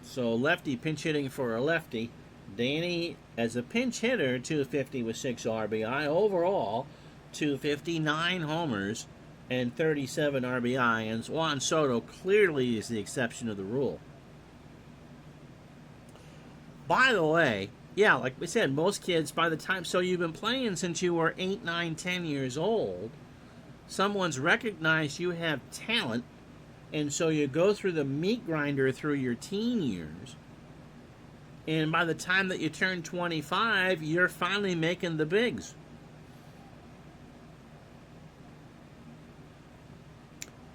A: So lefty pinch hitting for a lefty. Danny, as a pinch hitter, 250 with 6 RBI. Overall, 250, 9 homers, and 37 RBI. And Juan Soto clearly is the exception to the rule. By the way, yeah, like we said, most kids, by the time, so you've been playing since you were 8, 9, 10 years old. Someone's recognized you have talent, and so you go through the meat grinder through your teen years. And by the time that you turn 25, you're finally making the bigs.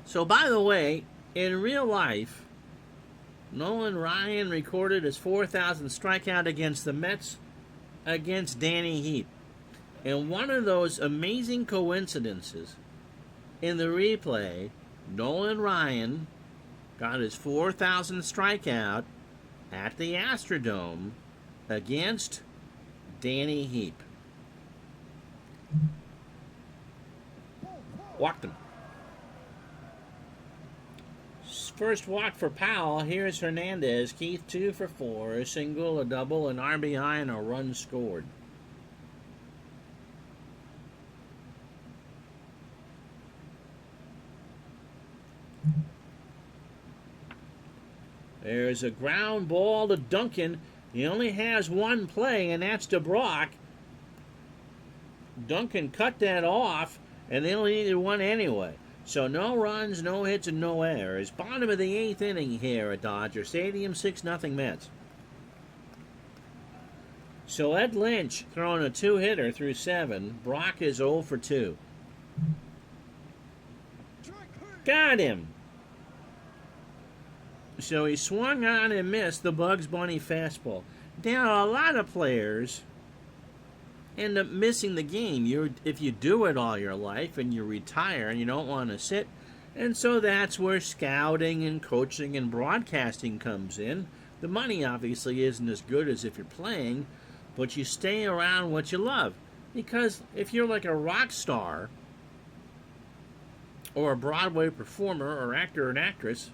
A: So, by the way, in real life, Nolan Ryan recorded his 4,000th strikeout against the Mets against Danny Heap. And one of those amazing coincidences, in the replay, Nolan Ryan got his 4,000th strikeout at the Astrodome against Danny Heap. Walked him. First walk for Powell. Here's Hernandez. Keith 2 for 4. A single, a double, an RBI, and a run scored. There's a ground ball to Duncan. He only has one play, and that's to Brock. Duncan cut that off, and they only needed one anyway. So no runs, no hits, and no errors. Bottom of the 8th inning here at Dodger Stadium, 6-0 Mets. So Ed Lynch throwing a 2-hitter through 7. Brock is 0 for 2. Got him. So he swung on and missed the Bugs Bunny fastball. Now, a lot of players end up missing the game. If you do it all your life and you retire and you don't want to sit. And so that's where scouting and coaching and broadcasting comes in. The money obviously isn't as good as if you're playing, but you stay around what you love. Because if you're like a rock star or a Broadway performer or actor and actress,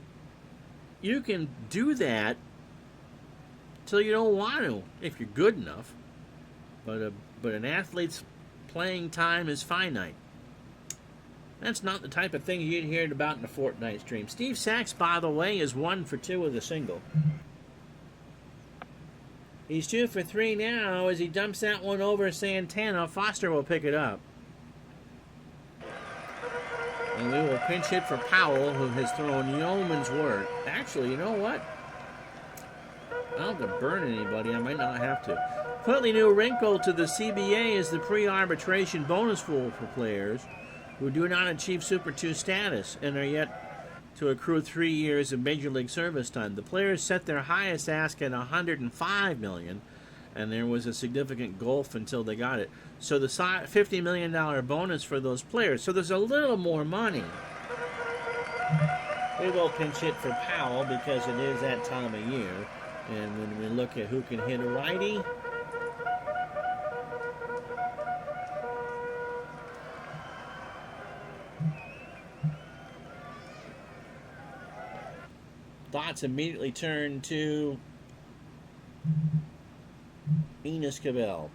A: you can do that till you don't want to, if you're good enough. But an athlete's playing time is finite. That's not the type of thing you'd hear about in a fortnight stream. Steve Sachs, by the way, is 1 for 2 with a single. He's 2 for 3 now as he dumps that one over Santana. Foster will pick it up. And we will pinch hit for Powell, who has thrown yeoman's work. Actually, you know what? I don't have to burn anybody. I might not have to. Completely new wrinkle to the CBA is the pre-arbitration bonus rule for players who do not achieve Super 2 status and are yet to accrue 3 years of Major League service time. The players set their highest ask at $105 million, and there was a significant gulf until they got it. So the $50 million bonus for those players. So there's a little more money. We will pinch hit for Powell because it is that time of year. And when we look at who can hit a righty, thoughts immediately turn to Enos Cabell.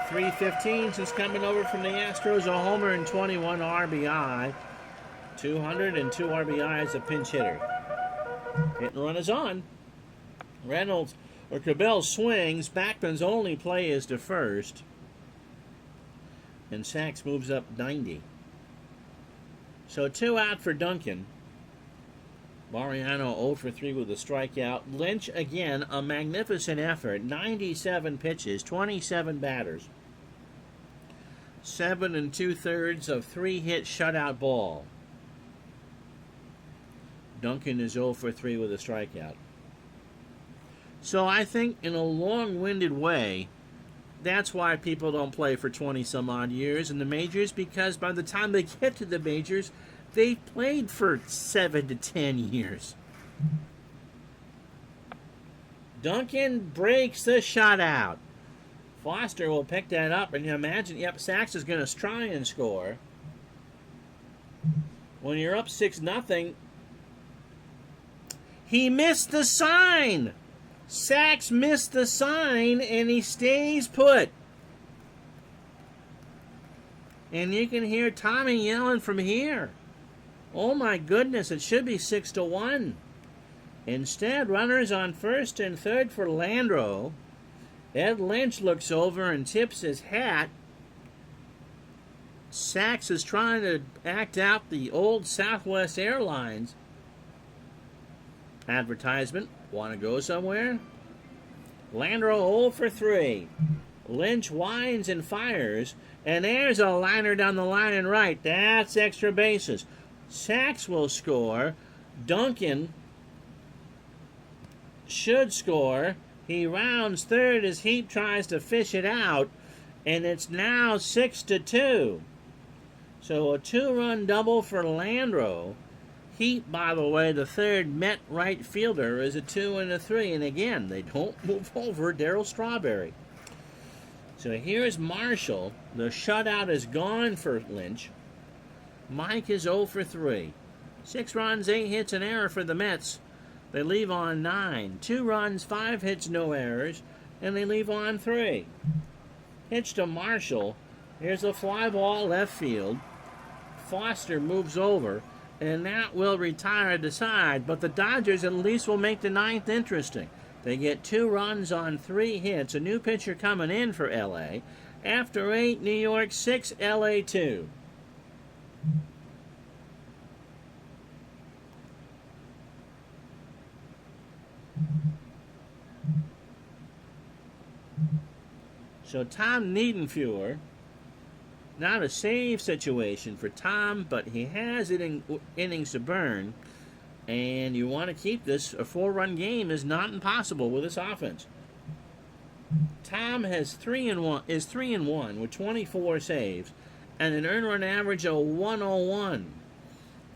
A: 3:15 since coming over from the Astros, a homer and 21 RBI. 202 RBI as a pinch hitter. Hit and run is on. Reynolds or Cabell swings. Backman's only play is to first. And Sachs moves up 90. So 2 out for Duncan. Mariano 0 for 3 with a strikeout. Lynch, again, a magnificent effort. 97 pitches, 27 batters. 7 2/3 of 3-hit shutout ball. Duncan is 0 for 3 with a strikeout. So I think in a long-winded way, that's why people don't play for 20-some-odd years in the majors, because by the time they get to the majors, they've played for 7 to 10 years. Duncan breaks the shutout. Foster will pick that up, and you imagine, yep, Sachs is going to try and score. When you're up 6-0, he missed the sign. Sachs missed the sign, and he stays put. And you can hear Tommy yelling from here. Oh my goodness, it should be 6-1. Instead, runners on first and third for Landro. Ed Lynch looks over and tips his hat. Sachs is trying to act out the old Southwest Airlines advertisement. Want to go somewhere? Landro 0 for 3. Lynch winds and fires, and there's a liner down the line and right. That's extra bases. Sachs will score. Duncan should score. He rounds third as Heap tries to fish it out, and it's now 6-2. So a 2-run double for Landro. Heap, by the way, the third Met right fielder, is a 2 and a 3, and again, they don't move over Darryl Strawberry. So here's Marshall. The shutout is gone for Lynch. Mike is 0 for 3. 6 runs, 8 hits, an error for the Mets. They leave on 9. 2 runs, 5 hits, no errors, and they leave on 3. Pitch to Marshall. Here's a fly ball left field. Foster moves over, and that will retire the side. But the Dodgers at least will make the ninth interesting. They get 2 runs on 3 hits. A new pitcher coming in for L.A. After 8, New York 6, L.A. 2. So Tom Niedenfuer, not a save situation for Tom, but he has innings to burn, and you want to keep this. A 4-run game is not impossible with this offense. Tom has 3-1 with 24 saves and an earned run average of 101.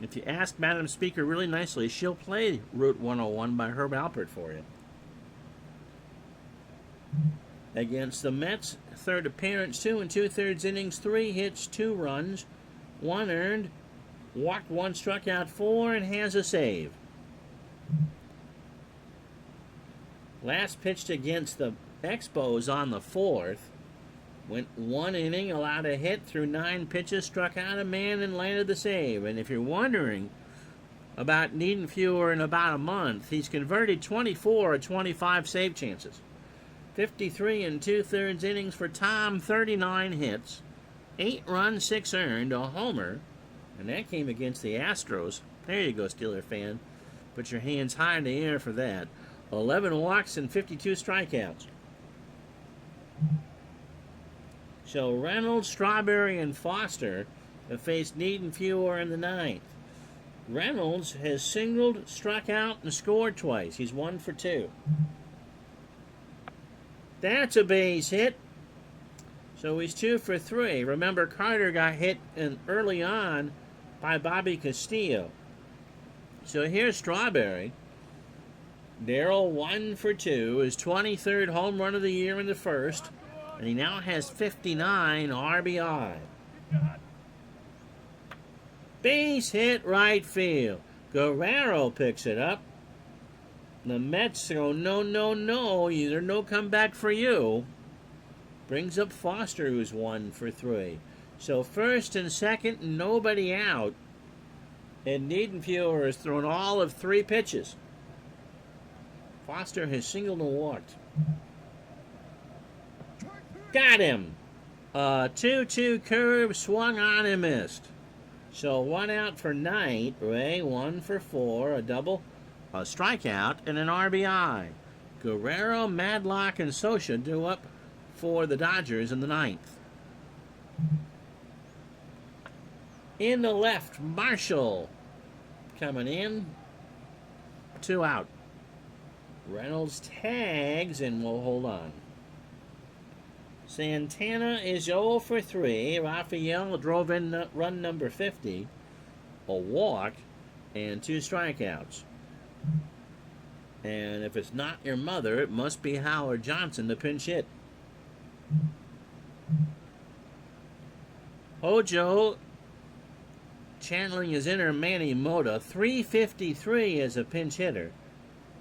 A: If you ask Madam Speaker really nicely, she'll play Route 101 by Herb Alpert for you. Against the Mets, third appearance, 2 2/3 innings, 3 hits, 2 runs, 1 earned, walked 1, struck out 4, and has a save. Last pitched against the Expos on the 4th, went 1 inning, allowed a hit through 9 pitches, struck out a man, and landed the save. And if you're wondering about Niedenfuer in about a month, he's converted 24 of 25 save chances. 53 2/3 innings for Tom, 39 hits, 8 runs, 6 earned, a homer, and that came against the Astros. There you go, Steeler fan. Put your hands high in the air for that. 11 walks and 52 strikeouts. So Reynolds, Strawberry, and Foster have faced Niedenfuer in the 9th. Reynolds has singled, struck out, and scored twice. He's 1 for 2. That's a base hit. So he's 2 for 3. Remember, Carter got hit early on by Bobby Castillo. So here's Strawberry. Darryl 1 for 2. His 23rd home run of the year in the 1st. And he now has 59 RBI. Base hit right field. Guerrero picks it up. The Mets go, no, no, no. There's no comeback for you. Brings up Foster, who's 1 for 3. So first and second, nobody out. And Niedenfuer has thrown all of 3 pitches. Foster has singled and walked. Got him. 2-2 curve, swung on and missed. So 1 out for Knight. Ray, 1 for 4, a double, a strikeout, and an RBI. Guerrero, Madlock, and Socha do up for the Dodgers in the 9th. In the left, Marshall coming in. 2 out. Reynolds tags, and we'll hold on. Santana is 0 for 3. Raphael drove in run number 50. A walk and 2 strikeouts. And if it's not your mother, it must be Howard Johnson, the pinch hit. Hojo channeling his inner Manny Mota. 353 as a pinch hitter.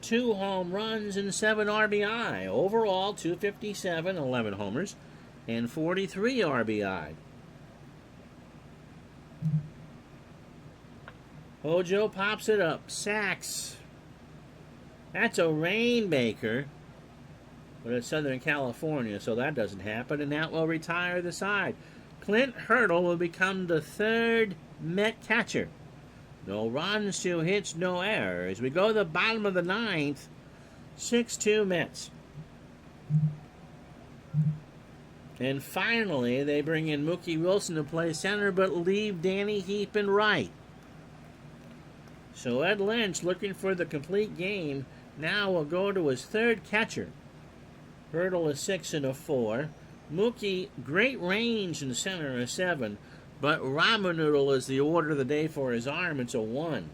A: 2 home runs and 7 RBI. Overall, 257, 11 homers, and 43 RBI. Hojo pops it up. Sacks. That's a rainmaker. But it's Southern California, so that doesn't happen, and that will retire the side. Clint Hurdle will become the 3rd Met catcher. No runs, 2 hits, no errors. We go to the bottom of the 9th. 6-2 Mets. And finally, they bring in Mookie Wilson to play center, but leave Danny Heap in right. So Ed Lynch, looking for the complete game, now will go to his 3rd catcher. Hurdle is 6 and a 4. Mookie, great range in center, a 7. But ramen noodle is the order of the day for his arm. It's a 1.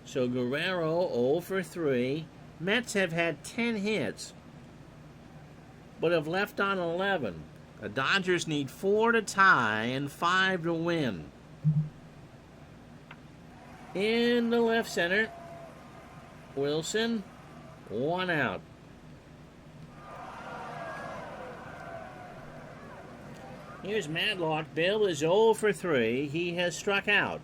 A: So Guerrero 0 for 3. Mets have had 10 hits, but have left on 11. The Dodgers need 4 to tie and 5 to win. In the left center, Wilson, 1 out. Here's Madlock. Bill is 0 for 3. He has struck out.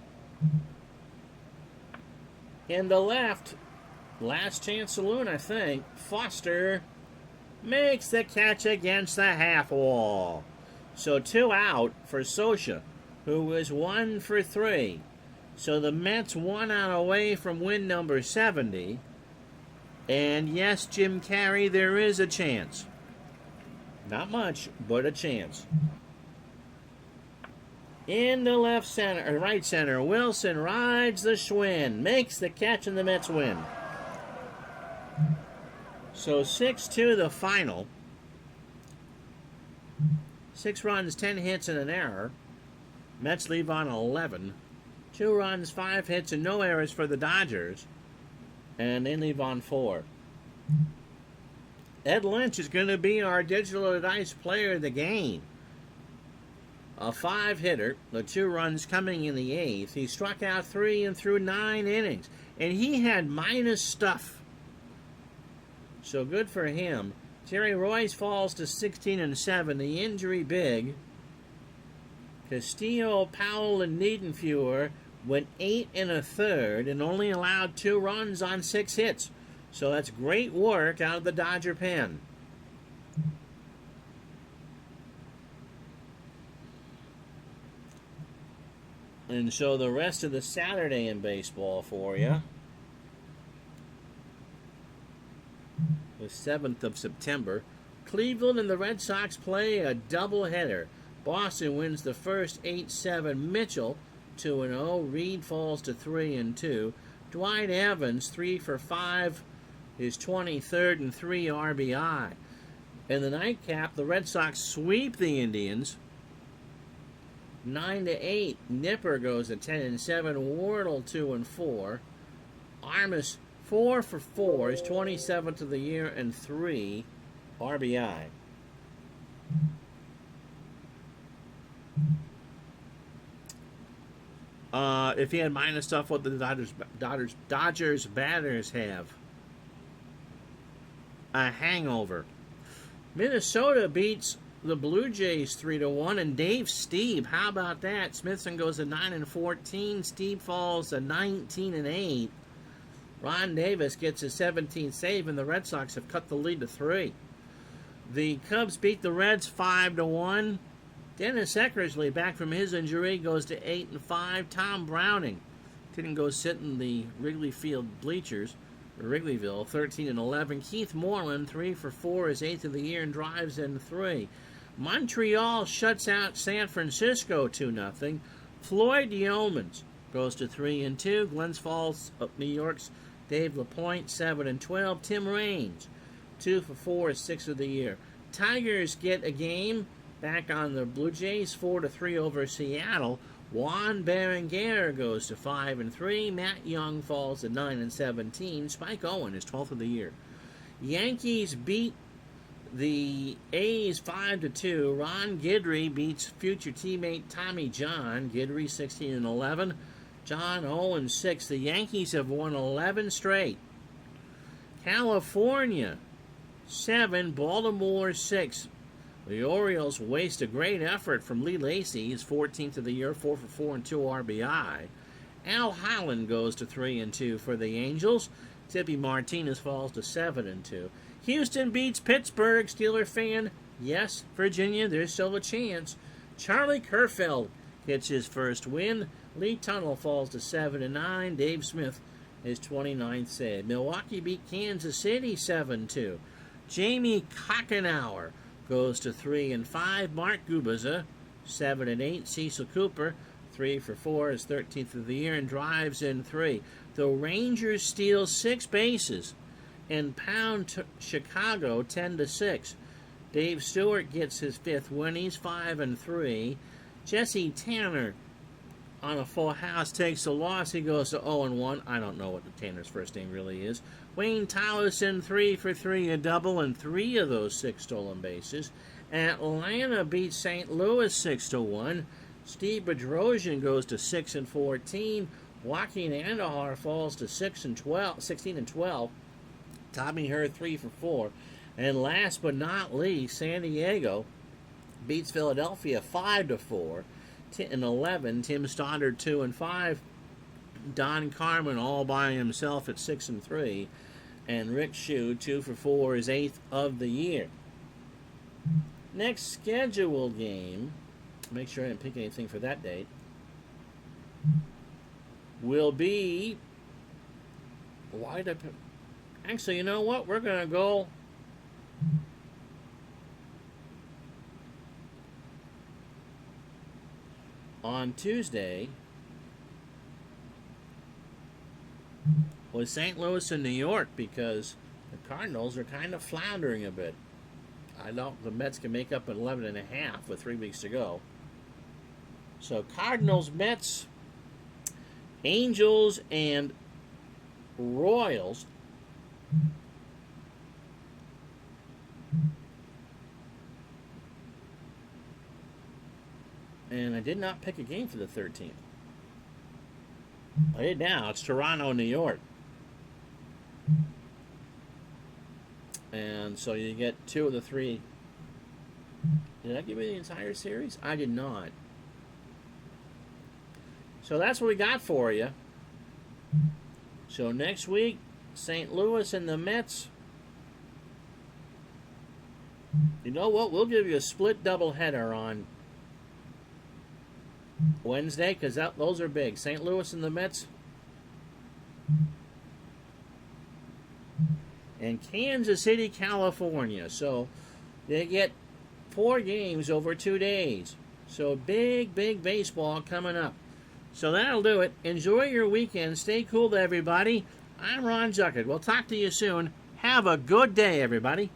A: In the left, last chance saloon, I think, Foster makes the catch against the half wall. So 2 out for Scioscia, who was 1 for 3. So the Mets 1 out away from win number 70. And yes, Jim Carrey, there is a chance. Not much, but a chance. In the left center, or right center, Wilson rides the Schwinn, makes the catch, and the Mets win. So 6-2 the final. 6 runs, 10 hits, and an error. Mets leave on 11. 2 runs, 5 hits, and no errors for the Dodgers. And they leave on 4. Ed Lynch is going to be our digital dice player of the game. A 5-hitter, the 2 runs coming in the 8th. He struck out 3 and threw 9 innings. And he had minus stuff. So good for him. Terry Royce falls to 16-7. The injury big. Castillo, Powell, and Niedenfuer went 8 1/3 and only allowed 2 runs on 6 hits. So that's great work out of the Dodger pen. And so the rest of the Saturday in baseball for you. The 7th of September. Cleveland and the Red Sox play a doubleheader. Boston wins the first 8-7. Mitchell 2-0. Reed falls to 3-2. Dwight Evans 3 for 5. His 23rd and 3 RBI. In the nightcap, the Red Sox sweep the Indians 9-8. Nipper goes to 10-7. Wardle 2-4. Armas 4 for 4. His 27th of the year and 3 RBI. If he had minus stuff, what the Dodgers batters have? A hangover. Minnesota beats the Blue Jays 3-1, and Dave Stieb, how about that? Smithson goes to 9-14. Stieb falls to 19-8. Ron Davis gets his 17th save, and the Red Sox have cut the lead to 3. The Cubs beat the Reds 5-1. Dennis Eckersley, back from his injury, goes to 8-5. Tom Browning didn't go sit in the Wrigley Field bleachers, or Wrigleyville, 13-11. Keith Moreland, 3 for 4, his 8th of the year, and drives in 3. Montreal shuts out San Francisco 2-0. Floyd Yeomans goes to 3-2. Glens Falls, New York's Dave LaPointe, 7-12. Tim Raines, 2 for 4, his 6th of the year. Tigers get a game back on the Blue Jays, 4-3 over Seattle. Juan Berenguer goes to 5-3. Matt Young falls to 9-17. Spike Owen is 12th of the year. Yankees beat the A's 5-2. Ron Guidry beats future teammate Tommy John. Guidry 16-11. John 0-6. The Yankees have won 11 straight. California 7, Baltimore 6. The Orioles waste a great effort from Lee Lacy, his 14th of the year, 4 for 4 and 2 RBI. Al Holland goes to 3-2 for the Angels. Tippy Martinez falls to 7-2. Houston beats Pittsburgh. Steeler fan, yes, Virginia, there's still a chance. Charlie Kerfeld gets his first win. Lee Tunnell falls to 7-9. Dave Smith, his 29th save. Milwaukee beat Kansas City 7-2. Jamie Kochenauer goes to 3-5. Mark Gubaza, 7-8. Cecil Cooper, 3 for 4, his 13th of the year, and drives in 3. The Rangers steal 6 bases and pound Chicago 10-6. Dave Stewart gets his 5th win. He's 5-3. Jesse Tanner on a full house takes a loss. He goes to 0-1. I don't know what the Tanner's first name really is. Wayne Towson, 3 for 3, a double, and 3 of those 6 stolen bases. Atlanta beats St. Louis 6-1. Steve Bedrosian goes to 6-14. Joaquin Andahar falls to 16-12. Tommy Hurd 3 for 4. And last but not least, San Diego beats Philadelphia 5-4. 10-11. Tim Stoddard 2-5. Don Carmen all by himself at 6-3, and Rick Shue 2 for 4, his 8th of the year. Next scheduled game, make sure I didn't pick anything for that date, will be, why did I pick, actually, you know what, we're going to go on Tuesday with St. Louis and New York, because the Cardinals are kind of floundering a bit. I know the Mets can make up at 11.5 with 3 weeks to go. So Cardinals, Mets, Angels, and Royals. And I did not pick a game for the 13th. I did now. It's Toronto, New York. And so you get 2 of the 3. Did I give you the entire series? I did not. So that's what we got for you. So next week, St. Louis and the Mets. You know what? We'll give you a split doubleheader on Wednesday, because those are big. St. Louis and the Mets. And Kansas City, California. So they get 4 games over 2 days. So big, big baseball coming up. So that'll do it. Enjoy your weekend. Stay cool, everybody. I'm Ron Juckett. We'll talk to you soon. Have a good day, everybody.